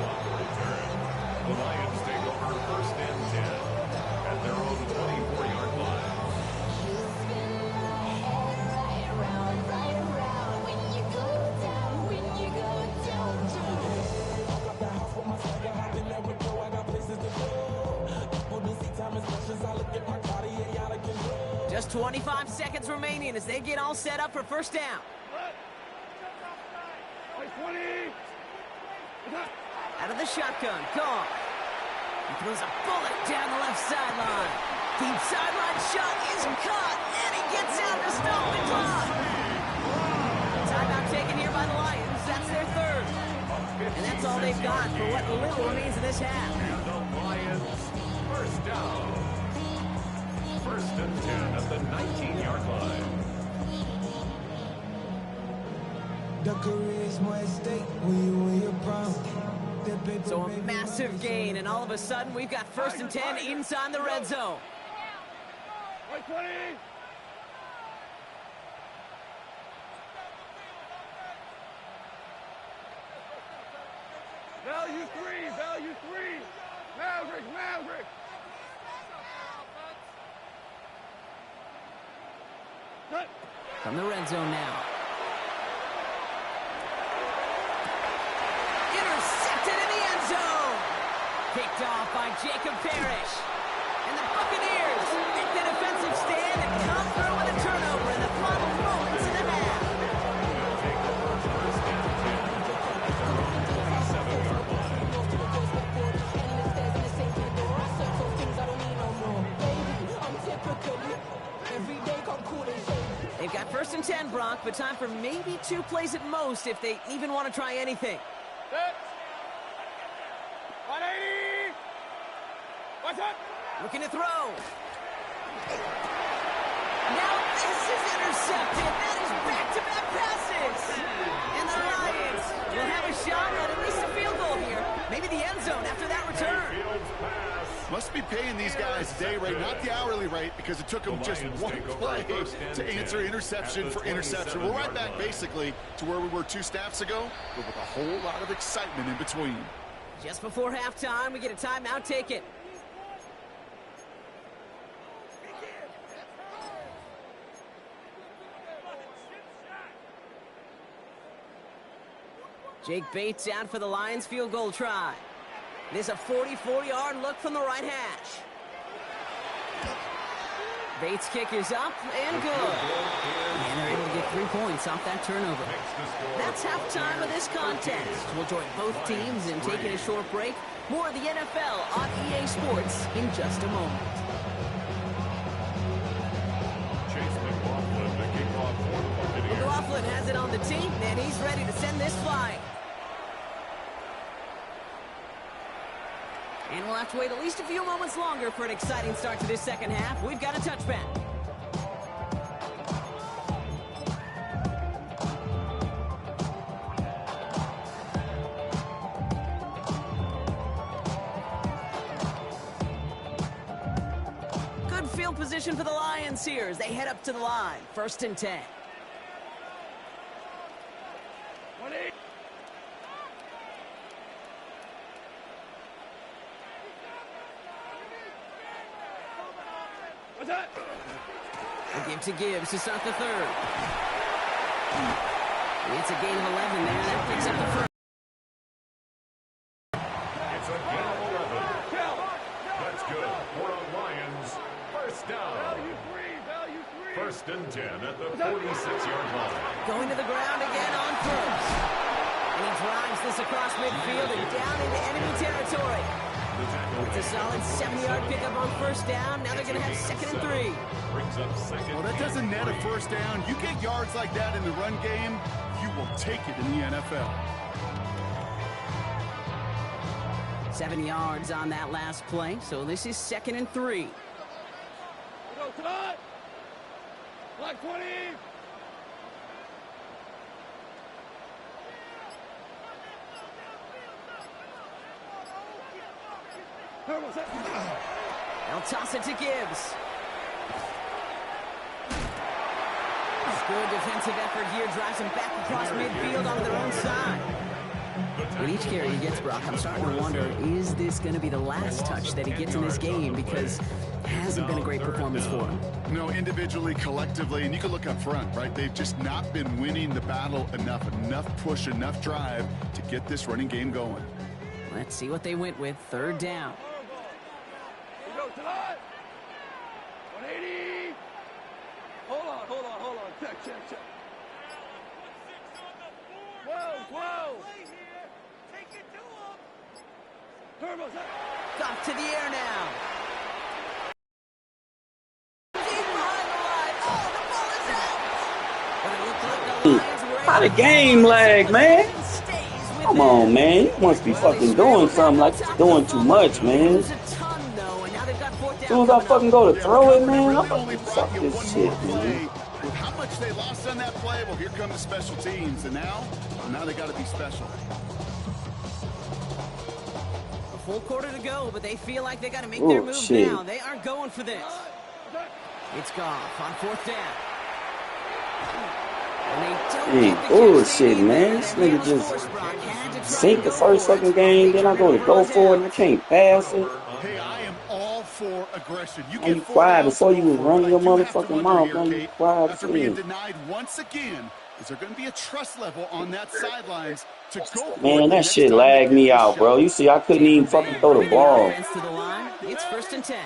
The Lions take over first and 10 at their own 24-yard line.
Just 25 seconds remaining as they get all set up for first down. Out of the shotgun, Goff. He throws a bullet down the left sideline. Deep sideline shot is caught, and he gets out to stop the clock. Timeout taken here by the Lions. That's their third. And that's all they've got for what little remains of this half.
And the Lions first down. First and 10 at the 19-yard line.
So a massive gain, and all of a sudden we've got 1st and 10 inside the red zone.
Value three. Maverick.
From the red zone now. Intercepted in the end zone. Picked off by Jacob Parrish. And the Buccaneers make the defensive stand and come through with a turnover in the final moments of the half. They've got 1st and 10, Brock, but time for maybe 2 plays at most if they even want to try anything.
Set. 180. Watch out.
Looking to throw. Now this is intercepted. That is back-to-back passes. And the Lions will have a shot at least a field goal here. Maybe the end zone after that return.
Must be paying these guys day rate, not the hourly rate, because it took them just one play to answer interception for interception. We're right back, basically, to where we were 2 snaps ago, but with a whole lot of excitement in between.
Just before halftime, we get a timeout taken. Jake Bates out for the Lions field goal try. It is a 44-yard look from the right hash. Bates' kick is up and good. And they're able to get 3 points off that turnover. That's halftime of this contest. We'll join both teams in taking a short break. More of the NFL on EA Sports in just a moment. McLaughlin has it on the tee, and he's ready to send this flying. And we'll have to wait at least a few moments longer for an exciting start to this second half. We've got a touchback. Good field position for the Lions here as they head up to the line. 1st and 10. A give to Gibbs to start the 3rd. It's a gain of 11 there. That picks up the 1st.
It's a gain of 11. That's good for the Lions. 1st down.
Value three.
1st and 10 at the 46-yard line.
Going to the ground again on 1st. And he drives this across midfield and down into enemy territory. It's a solid 70-yard pickup on 1st down. Now they're going to have 2nd and 3.
Brings up 2nd.
Well, that doesn't net a 1st down. You get yards like that in the run game, you will take it in the NFL.
7 yards on that last play, so this is 2nd and 3.
Go, Todd. Block 20.
They'll toss it to Gibbs. Good defensive effort here. Drives him back across midfield on their own side. With each carry he gets, Brock, I'm starting to wonder, is this going to be the last touch that he gets in this game? Because it hasn't been a great performance for him.
No, individually, collectively, and you can look up front, right? They've just not been winning the battle enough push, enough drive to get this running game going.
Let's see what they went with. 3rd down.
Go, Todd. 180. Hold on. Check. 12. Take it to him. Turbo's up.
Off to the air now. Deep behind the line. Oh, the ball is out. But it looked like the Lions were
How the game lag, man? Come on, man. You must be fucking doing something like doing too much, man. As soon as I fucking go to throw it, man, I'm fucking suck this shit, man.
With how much much they lost on that play. Well, here come the special teams, and now they got to be special.
A full quarter to go, but they feel like they got to make their move now. They aren't going for this. It's Goff on 4th down.
Bullshit, man. This nigga just sink the first fucking game, then I go for it and I can't pass it.
Hey, I am all for aggression. You
get quiet before you was running your motherfucking mouth. Now you quiet.
After being denied once again, is there going to be a trust level on that sidelines to go?
Man, that shit lagged me out, bro. You see, I couldn't even fucking throw the ball.
It's 1st and 10.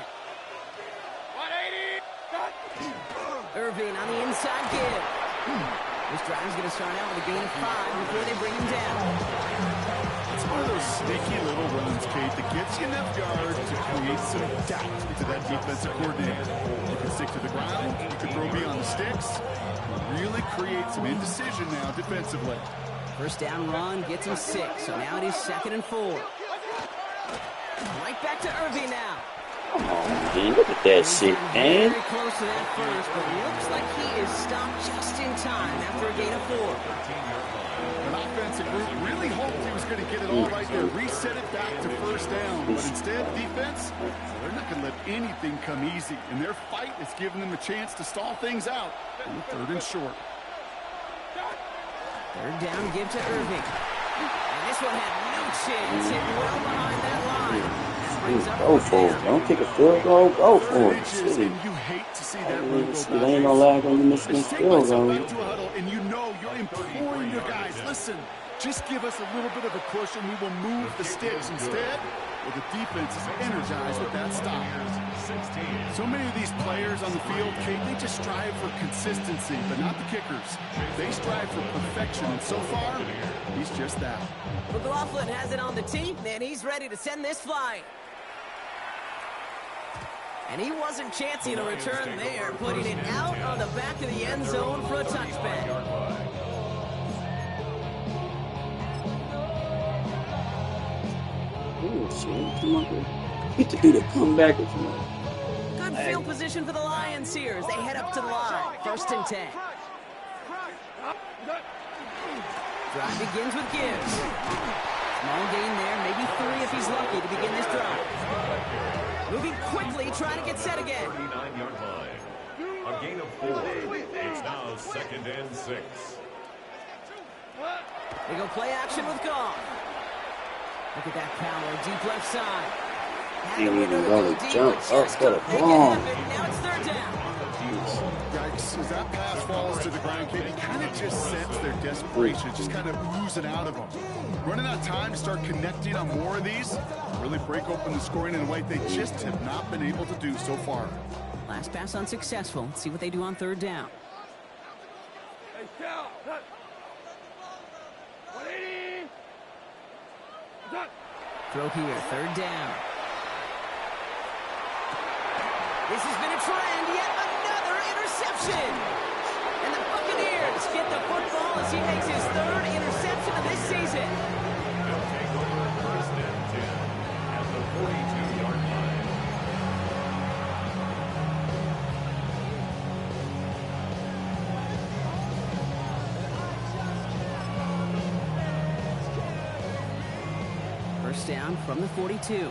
Irving on the inside give. This drive's going to start out with a gain of 5 before they bring him down.
It's one of those sneaky little runs, Kate, that gets you enough yards to create some doubt into that defensive coordinator. You can stick to the ground, you can throw beyond the sticks, really create some indecision now defensively.
1st down run gets him 6, so now it is 2nd and 4. Right back to Irving now.
Come on, man. Look at that shit, man.
Very close to that first, but looks like he is stopped just in time after a gain of 4.
An offensive group really hoped he was going to get it all right there, reset it back to 1st down. But instead, defense, they're not going to let anything come easy. And their fight is giving them a chance to stall things out on 3rd and short.
3rd down, give to Irving. And this one had no chance, hit well behind that line.
Go for it. Don't kick a field goal. Go for it. Shit.
You hate to see that run go
by. Ain't no lag when you miss this field goal.
And you know you're imploring your guys, listen, just give us a little bit of a push and we will move the sticks. Instead, well, the defense is energized with that stop. So many of these players on the field, Kate, they just strive for consistency, but not the kickers. They strive for perfection, and so far, he's just that.
McLaughlin has it on the tee, and he's ready to send this flying. And he wasn't chancing a return there, putting it out on the back of the end zone for a touchback.
Oh, shit. Come on, here. Get to do the comeback if you want.
Good field position for the Lions here as they head up to the line. 1st and 10. Drive begins with Gibbs. Small gain there, maybe 3 if he's lucky to begin this drive. Moving quickly, trying to get set again.
39-yard line. A gain of 4. It's now 2nd and 6.
They go play action with Goff. Look at that power, deep left side.
Can't even go to jump up for the ball.
Now it's 3rd down.
Yikes, as that pass falls to the ground, Kate, you kind of just sense their desperation, just kind of oozing out of them. Running out of time to start connecting on more of these, really break open the scoring in a way they just have not been able to do so far.
Last pass unsuccessful. Let's see what they do on 3rd down. Throw here, 3rd down. This has been a trend, yet another interception. And the Buccaneers get the football as he makes his 3rd interception of this season.
They'll take over 1st and 10 at the 42-yard line.
First down from the 42.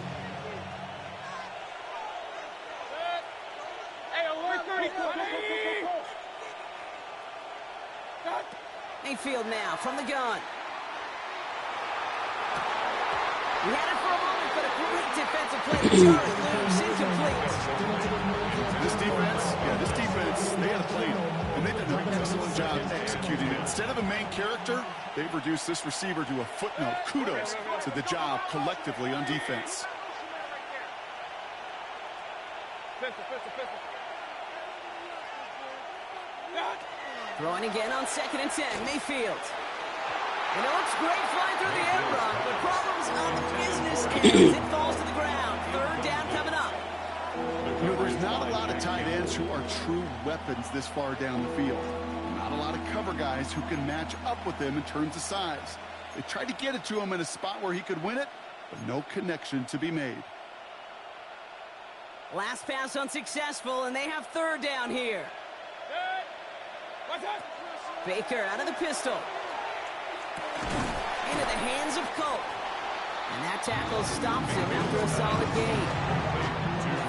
Mayfield now from the gun. We had it for a moment, but a great defensive play to turn loose, incomplete.
This defense, they had a play, and they did an excellent job executing it. Instead of a main character, they've reduced this receiver to a footnote. Kudos to the job collectively on defense.
Throwing again on 2nd and 10, Mayfield. And it looks great flying through the air, Brock, but problems on the business end as it falls to the ground. 3rd down coming up.
You know, there's not a lot of tight ends who are true weapons this far down the field. Not a lot of cover guys who can match up with them in terms of size. They tried to get it to him in a spot where he could win it, but no connection to be made.
Last pass unsuccessful, and they have 3rd down here. Baker out of the pistol. Into the hands of Colt. And that tackle stops him after a solid gain.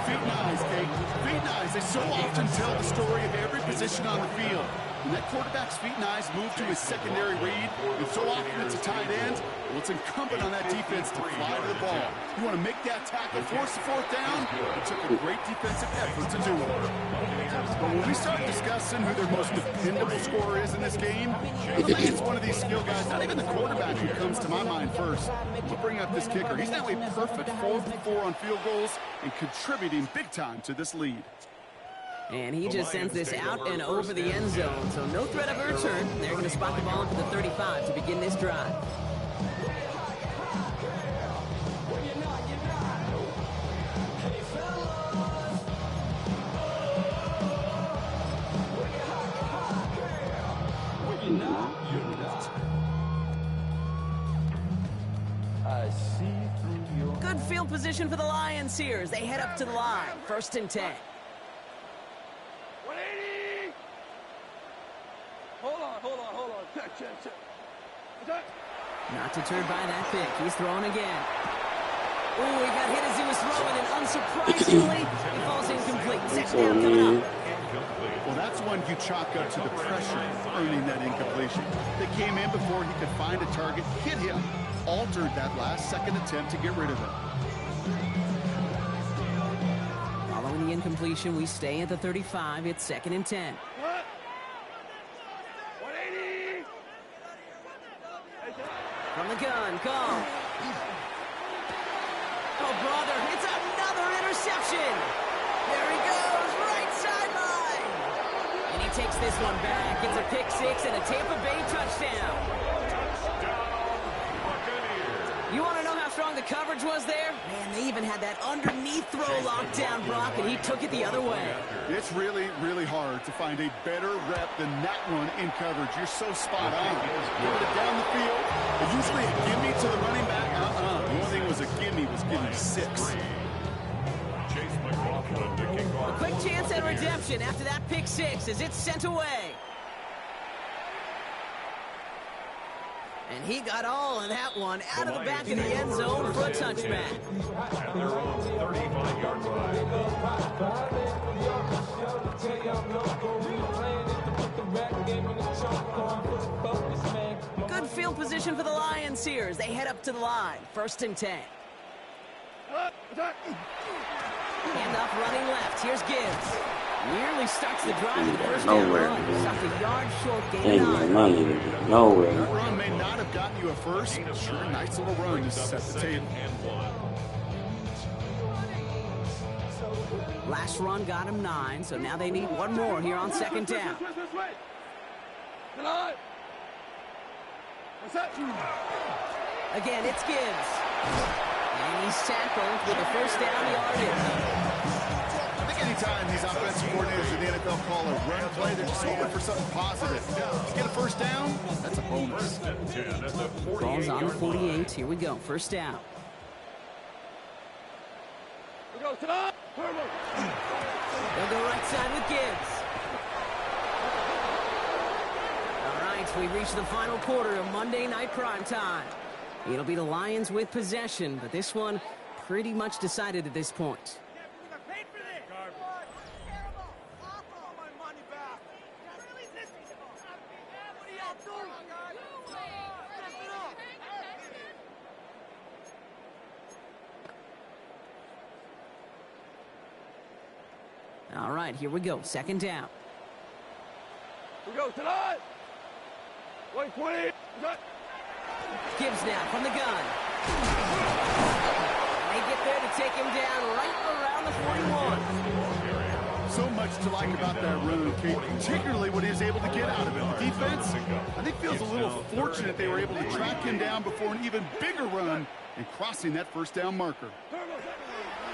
Feet nice, Kate. Feet nice. They so often tell the story of every position on the field. When that quarterback's feet nice move to his secondary read, and so often it's a tight end, well, it's incumbent on that defense to fly to the ball. You want to make that tackle, force the fourth down. It took a great defensive effort to do it. But when we start discussing who their most dependable scorer is in this game, I think it's one of these skill guys, not even the quarterback who comes to my mind first. We'll bring up this kicker. He's now a perfect 4 for 4 on field goals and contributing big time to this lead.
And he just sends this out and over the end zone, so no threat of a return. They're going to spot the ball into the 35 to begin this drive. Good field position for the Lions here as they head up to the line. 1st and 10.
180! Hold on. Check.
Not deterred by that pick. He's throwing again. Ooh, he got hit as he was throwing, and unsurprisingly, he falls incomplete. 2nd down coming up.
Well, that's one you chalk up to the pressure earning that incompletion. They came in before he could find a target, hit him, altered that last second attempt to get rid of him.
Following the incompletion, we stay at the 35. It's 2nd and 10.
180!
From the gun, call. Oh, brother, it's another interception. There he goes, right sideline. And he takes this one back. It's a pick 6 and a Tampa Bay touchdown. You want to know how strong the coverage was there? Man, they even had that underneath throw locked down, Brock, and he took it the other way.
It's really, really hard to find a better rep than that one in coverage. You're so spot on. Giving it down the field. Usually a gimme to the running back. The only thing was a gimme was gimme 6.
A quick chance at redemption after that pick 6 as it's sent away. And he got all of that one out of the back of the end zone for a touchback.
At their own 35-yard line.
Good field position for the Lions here as they head up to the line. 1st and 10. Handoff running left. Here's Gibbs. Nearly starts the drive in the first down run. Stopped a yard short, gain 9.
Nowhere.
That run may not have gotten you a first. Sure, nice little run to set the table.
Last run got him 9, so now they need one more here on 2nd down. Again, it's Gibbs. And he's tackled with a 1st down yardage.
I think anytime these offensive coordinators in the NFL call a run play, they're just hoping for something positive. You get a 1st down, that's a bonus.
Ball's on the 48. Here we go. 1st down.
They'll
go right side with Gibbs. All right, we reach the final quarter of Monday Night Primetime. It'll be the Lions with possession, but this one pretty much decided at this point. All right, here we go. 2nd down.
We go tonight. 120.
Gibbs now from the gun. They get there to take him down right around the 41.
So much to like about that run, Kate, particularly what he was able to get out of it. The defense, I think, feels a little fortunate they were able to track him down before an even bigger run and crossing that 1st down marker.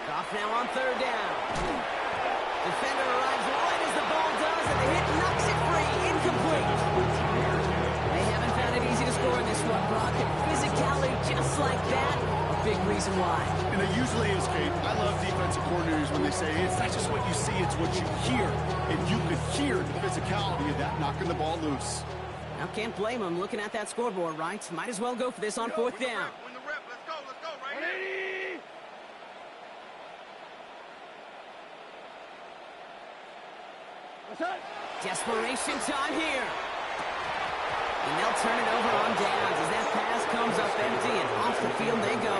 Off now on 3rd down. Defender arrives right as the ball does, and the hit knocks it free. Incomplete. They haven't found it easy to score in this one, Brock. And physicality just like that, a big reason why.
And it usually is, Kate. I love defensive coordinators when they say, it's not just what you see, it's what you hear. And you could hear the physicality of that knocking the ball loose.
Now, can't blame him looking at that scoreboard, right? Might as well go for this on fourth down.
Win the rep. Let's go, right here. What's that?
Desperation time here. And they'll turn it over on downs as that pass comes up empty and off the field they go.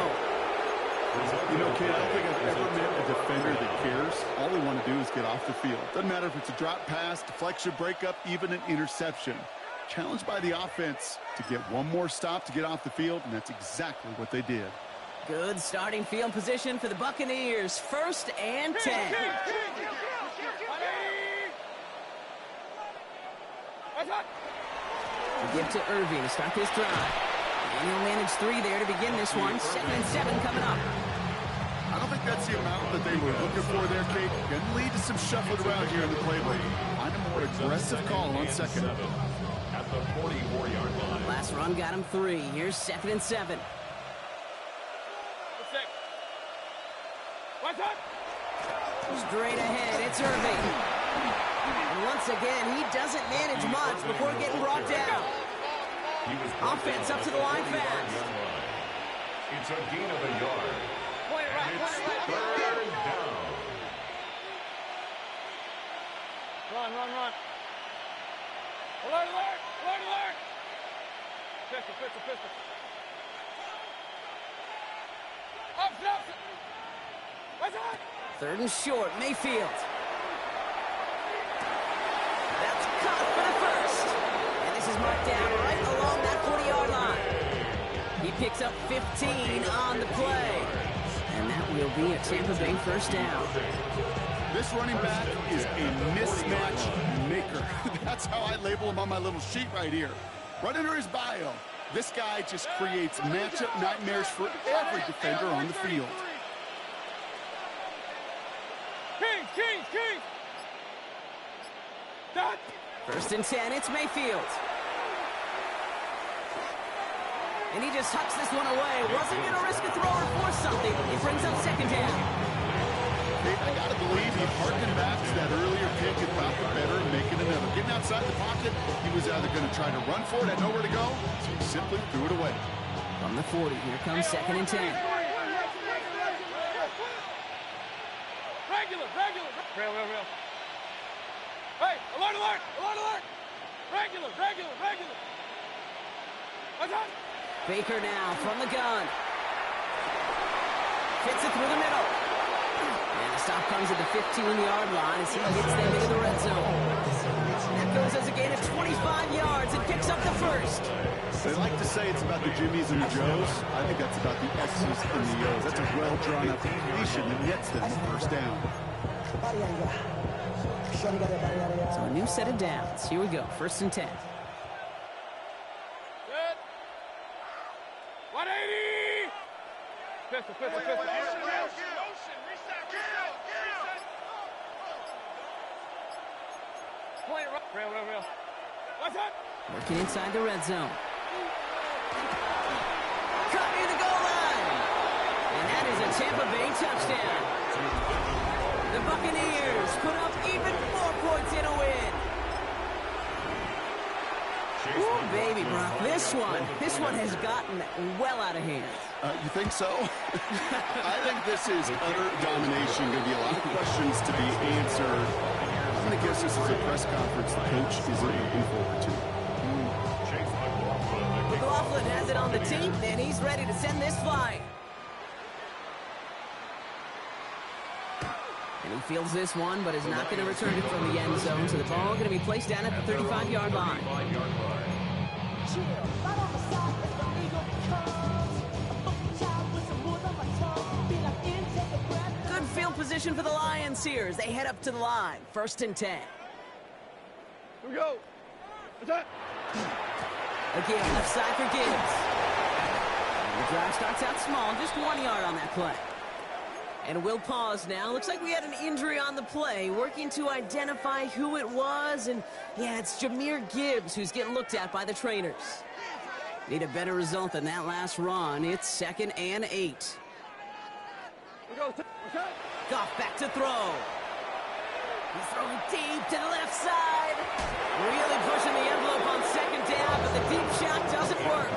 You know, Kate, I don't think I've ever met a defender that cares. All they want to do is get off the field. Doesn't matter if it's a drop pass, deflection, breakup, even an interception. Challenged by the offense to get one more stop to get off the field, and that's exactly what they did.
Good starting field position for the Buccaneers. 1st and 10. We give to Irving to start this drive. And he'll manage 3 there to begin this one. 2nd and 7 coming up.
I don't think that's the amount that they were looking for there, Kate. Going to lead to some shuffling around here in the playbook. Find a more aggressive call on 2nd.
At the 44-yard line.
Last run got him 3. Here's 2nd and 7. Straight ahead, it's Irving. And once again, he doesn't manage much before getting brought down. Offense up to the line fast.
It's a gain of a yard. And it's 3rd down.
Run. Alert. Pistol. Up. What's that?
3rd and short, Mayfield. That's caught for the first. And this is marked down right along that 40-yard line. He picks up 15 on the play. And that will be a Tampa Bay 1st down.
This running back is a mismatch maker. That's how I label him on my little sheet right here. Right under his bio, this guy just creates matchup nightmares for every defender on the field.
Kings! Dot!
1st and 10, it's Mayfield. And he just hucks this one away. Wasn't going to risk a throw or force something. It brings up 2nd down.
I got to believe he harkened back to that earlier pick and thought the better and making another. Getting outside the pocket, he was either going to try to run for it, had nowhere to go, so he simply threw it away.
From the 40, here comes 2nd and 10.
Regular. Real. Hey, alert. Regular. What's that?
Baker now from the gun. Fits it through the middle. And the stop comes at the 15-yard line as he gets them into the red zone. That goes as a gain of 25 yards and picks up the 1st.
They like to say it's about the Jimmies and the Joes. I think that's about the X's and the O's. That's a well-drawn-up completion that gets them the 1st down.
So a new set of downs. Here we go. 1st and 10.
Good. 180! Pistol. Play it right. Real. What's that?
Working inside the red zone. Cut near the goal line. And that is a Tampa Bay touchdown. The Buccaneers put up even more points in a win. Ooh, baby, Brock. This one has gotten well out of hand.
You think so? I think this is utter domination. Going to be a lot of questions to be answered. I'm going to guess this is a press conference the coach isn't looking forward to.
McLaughlin has it on the team, and he's ready to send this flying. And he fields this one, but is not going to return it from the end zone, so the ball going to be placed down at the 35-yard line. Good field position for the Lions here as they head up to the line. 1st and 10.
Here we go. What's that?
Again, left side for Gibbs. And the drive starts out small, just 1 yard on that play. And we'll pause now. Looks like we had an injury on the play. Working to identify who it was. And yeah, it's Jahmyr Gibbs who's getting looked at by the trainers. Need a better result than that last run. It's 2nd and 8. Goff back to throw. He's throwing deep to the left side. Really pushing the envelope on second down, but the deep shot doesn't work.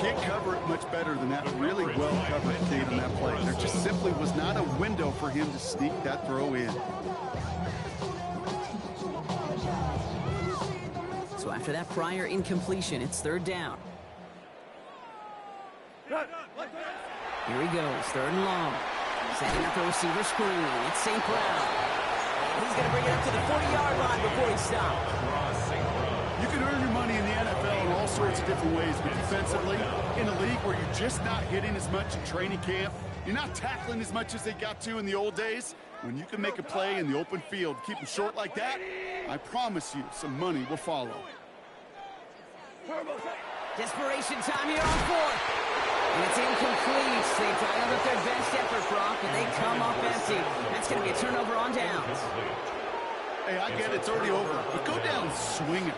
Can't cover it much better than that. Really well covered, Kate, on that play. There just simply was not a window for him to sneak that throw in.
So after that prior incompletion, it's third down. Here he goes, third and long. Setting up the receiver screen. It's St. Brown. He's going to bring it up to the 40-yard line before he stops.
You can earn your money in the NFL in all sorts of different ways, but defensively, in a league where you're just not hitting as much in training camp, you're not tackling as much as they got to in the old days, when you can make a play in the open field, keep them short like that, I promise you some money will follow.
Desperation time here on fourth. And it's incomplete. They dialed up their best effort, Brock, but they come up empty. That's going to be a turnover on downs.
Hey, I get it's already over, but go down swinging.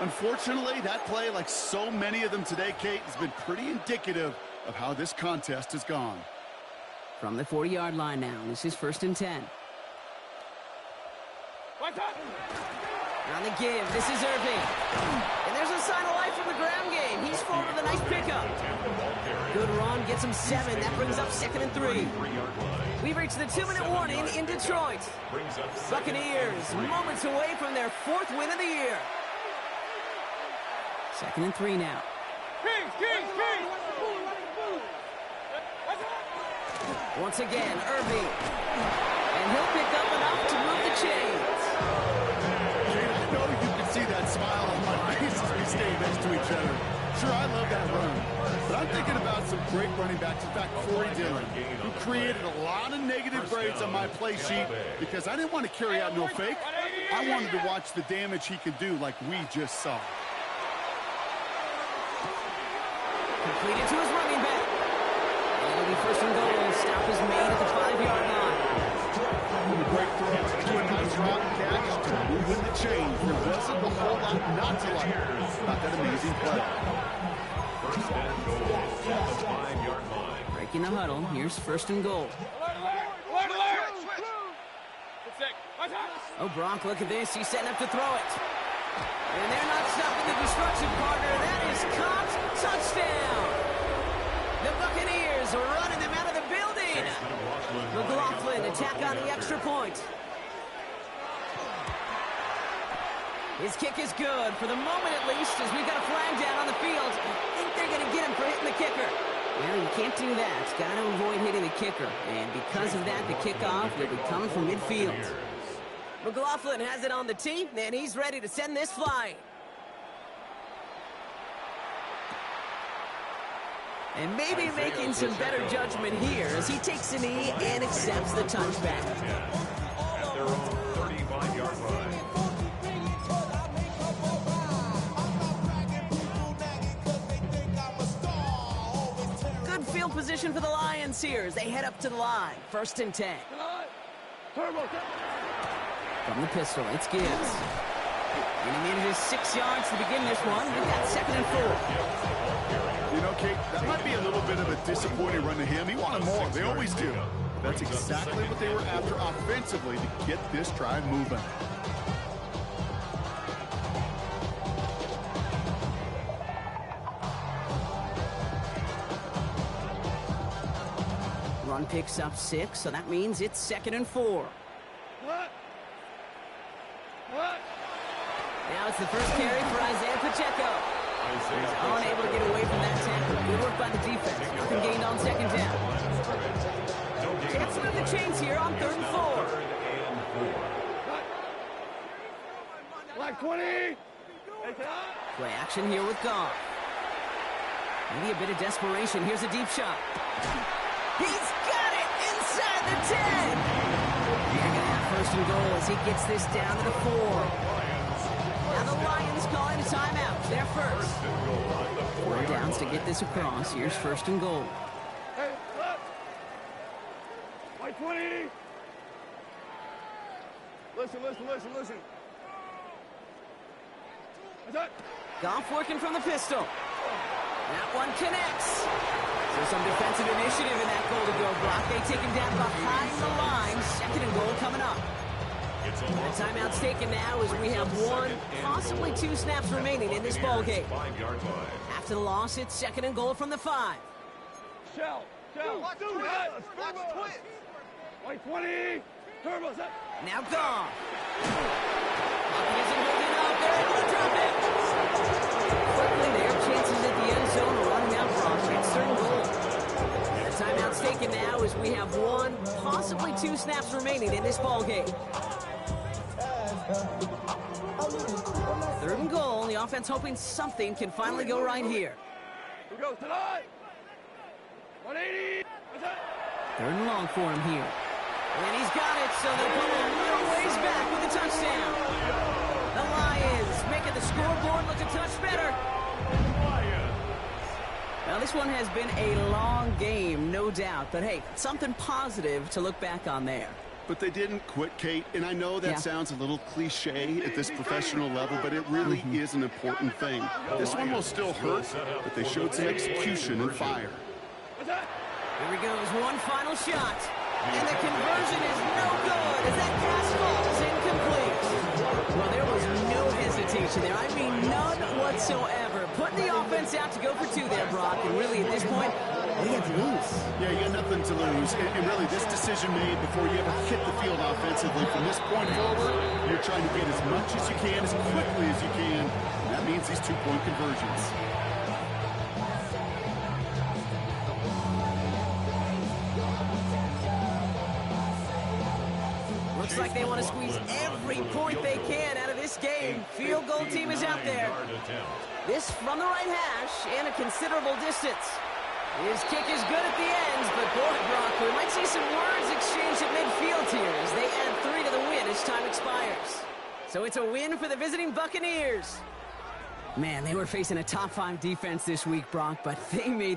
Unfortunately, that play, like so many of them today, Kate, has been pretty indicative of how this contest has gone.
From the 40-yard line now, this is first and 10. On the give, this is Irving. And there's a sign of life from the ground game. He's forward with a nice pickup. Good run, gets him 7. That brings up second and 3. We've reached the 2-minute warning in Detroit. Buccaneers moments away from their 4th win of the year. Second and 3 now.
Kings!
Once again, Irving. And he'll pick up enough to move the chains.
I know you can see that smile on my face as we stay next to each other. Sure, I love that run. But I'm thinking about some great running backs. In fact, Corey Dillon, who created a lot of negative grades on my play sheet because I didn't want to carry out no fake. I wanted to watch the damage he could do like we just saw.
Completed to his running back. And it'll be first and goal. Stop is made at the 5-yard line.
Great throw to a nice route catch to moving the chain. There wasn't a whole lot not to like about that amazing play.
First and goal at the 5-yard line.
Breaking the huddle. Here's first and goal. Oh, Brock, look at this. He's setting up to throw it. And they're not stopping the destruction, partner. That is caught. Touchdown. The Buccaneers are running them out of the building. McLaughlin attack on the extra point. His kick is good, for the moment at least, as we've got a flag down on the field. I think they're going to get him for hitting the kicker. Well, you can't do that. Got to avoid hitting the kicker. And because of that, the kickoff will be coming from midfield. McLaughlin has it on the tee, and he's ready to send this flying. And maybe making some better judgment here as he takes a knee and accepts the touchback.
At their own 35-yard line.
Good field position for the Lions here as they head up to the line. First and 10. From the pistol, it's Gibbs. And he manages 6 yards to begin this one. We've got second and 4.
You know, Kate, that might be a little bit of a disappointing run to him. He wanted more. They always do. That's exactly what they were after offensively to get this drive moving.
Run picks up 6, so that means it's second and 4. Now it's the first carry for Isaiah Pacheco. He's unable to get away from that tackle. Good work by the defense. Nothing gained on second down. Let's move the chains here on third and 4.
Like 20.
Play action here with Goff. Maybe a bit of desperation. Here's a deep shot. He's got it inside the 10. They're going to have first and goal as he gets this down to the 4. Now the Lions calling a timeout. They're first. 4 downs to get this across. Here's first and goal.
Hey, like 20. Listen.
Goff working from the pistol. That one connects. So some defensive initiative in that goal to go, Brock. They take him down behind the line. Second and goal coming up. The timeout's taken now as we have one, possibly two snaps remaining in this ball game. After the loss, it's second and goal from the 5.
Shell. Watch twins. White 20. Turbo set.
Now gone. Bucket isn't holding up. They're able to drop it. Quickly, their chances at the end zone are running out, Brock. It's third and goal. The timeout's taken now as we have one, possibly two snaps remaining in this ball game. Third and goal. The offense hoping something can finally go right here.
Who goes tonight? 180.
Third and long for him here. And he's got it, so they'll pull a little ways back with a touchdown. The Lions making the scoreboard look a touch better. Now, this one has been a long game, no doubt. But, hey, something positive to look back on there.
But they didn't quit, Kate, and I know that sounds a little cliche at this professional level, but it really is an important thing. This one will still hurt, but they showed some execution and fire.
Here he goes, one final shot. And the conversion is no good as that pass falls incomplete. Well, there was no hesitation there. I mean, none whatsoever. Putting the offense out to go for two there, Brock. And really, at this point, what do you have to lose?
Yeah, you got nothing to lose. And really, this decision made before you ever hit the field offensively. From this point forward, you're trying to get as much as you can, as quickly as you can. And that means these two-point conversions.
Looks like they want to squeeze every point they can out of this game. Field goal team is out there. This from the right hash and a considerable distance. His kick is good at the end, but boy, Brock, we might see some words exchanged at midfield here as they add 3 to the win as time expires. So it's a win for the visiting Buccaneers. Man, they were facing a top 5 defense this week, Brock, but they made the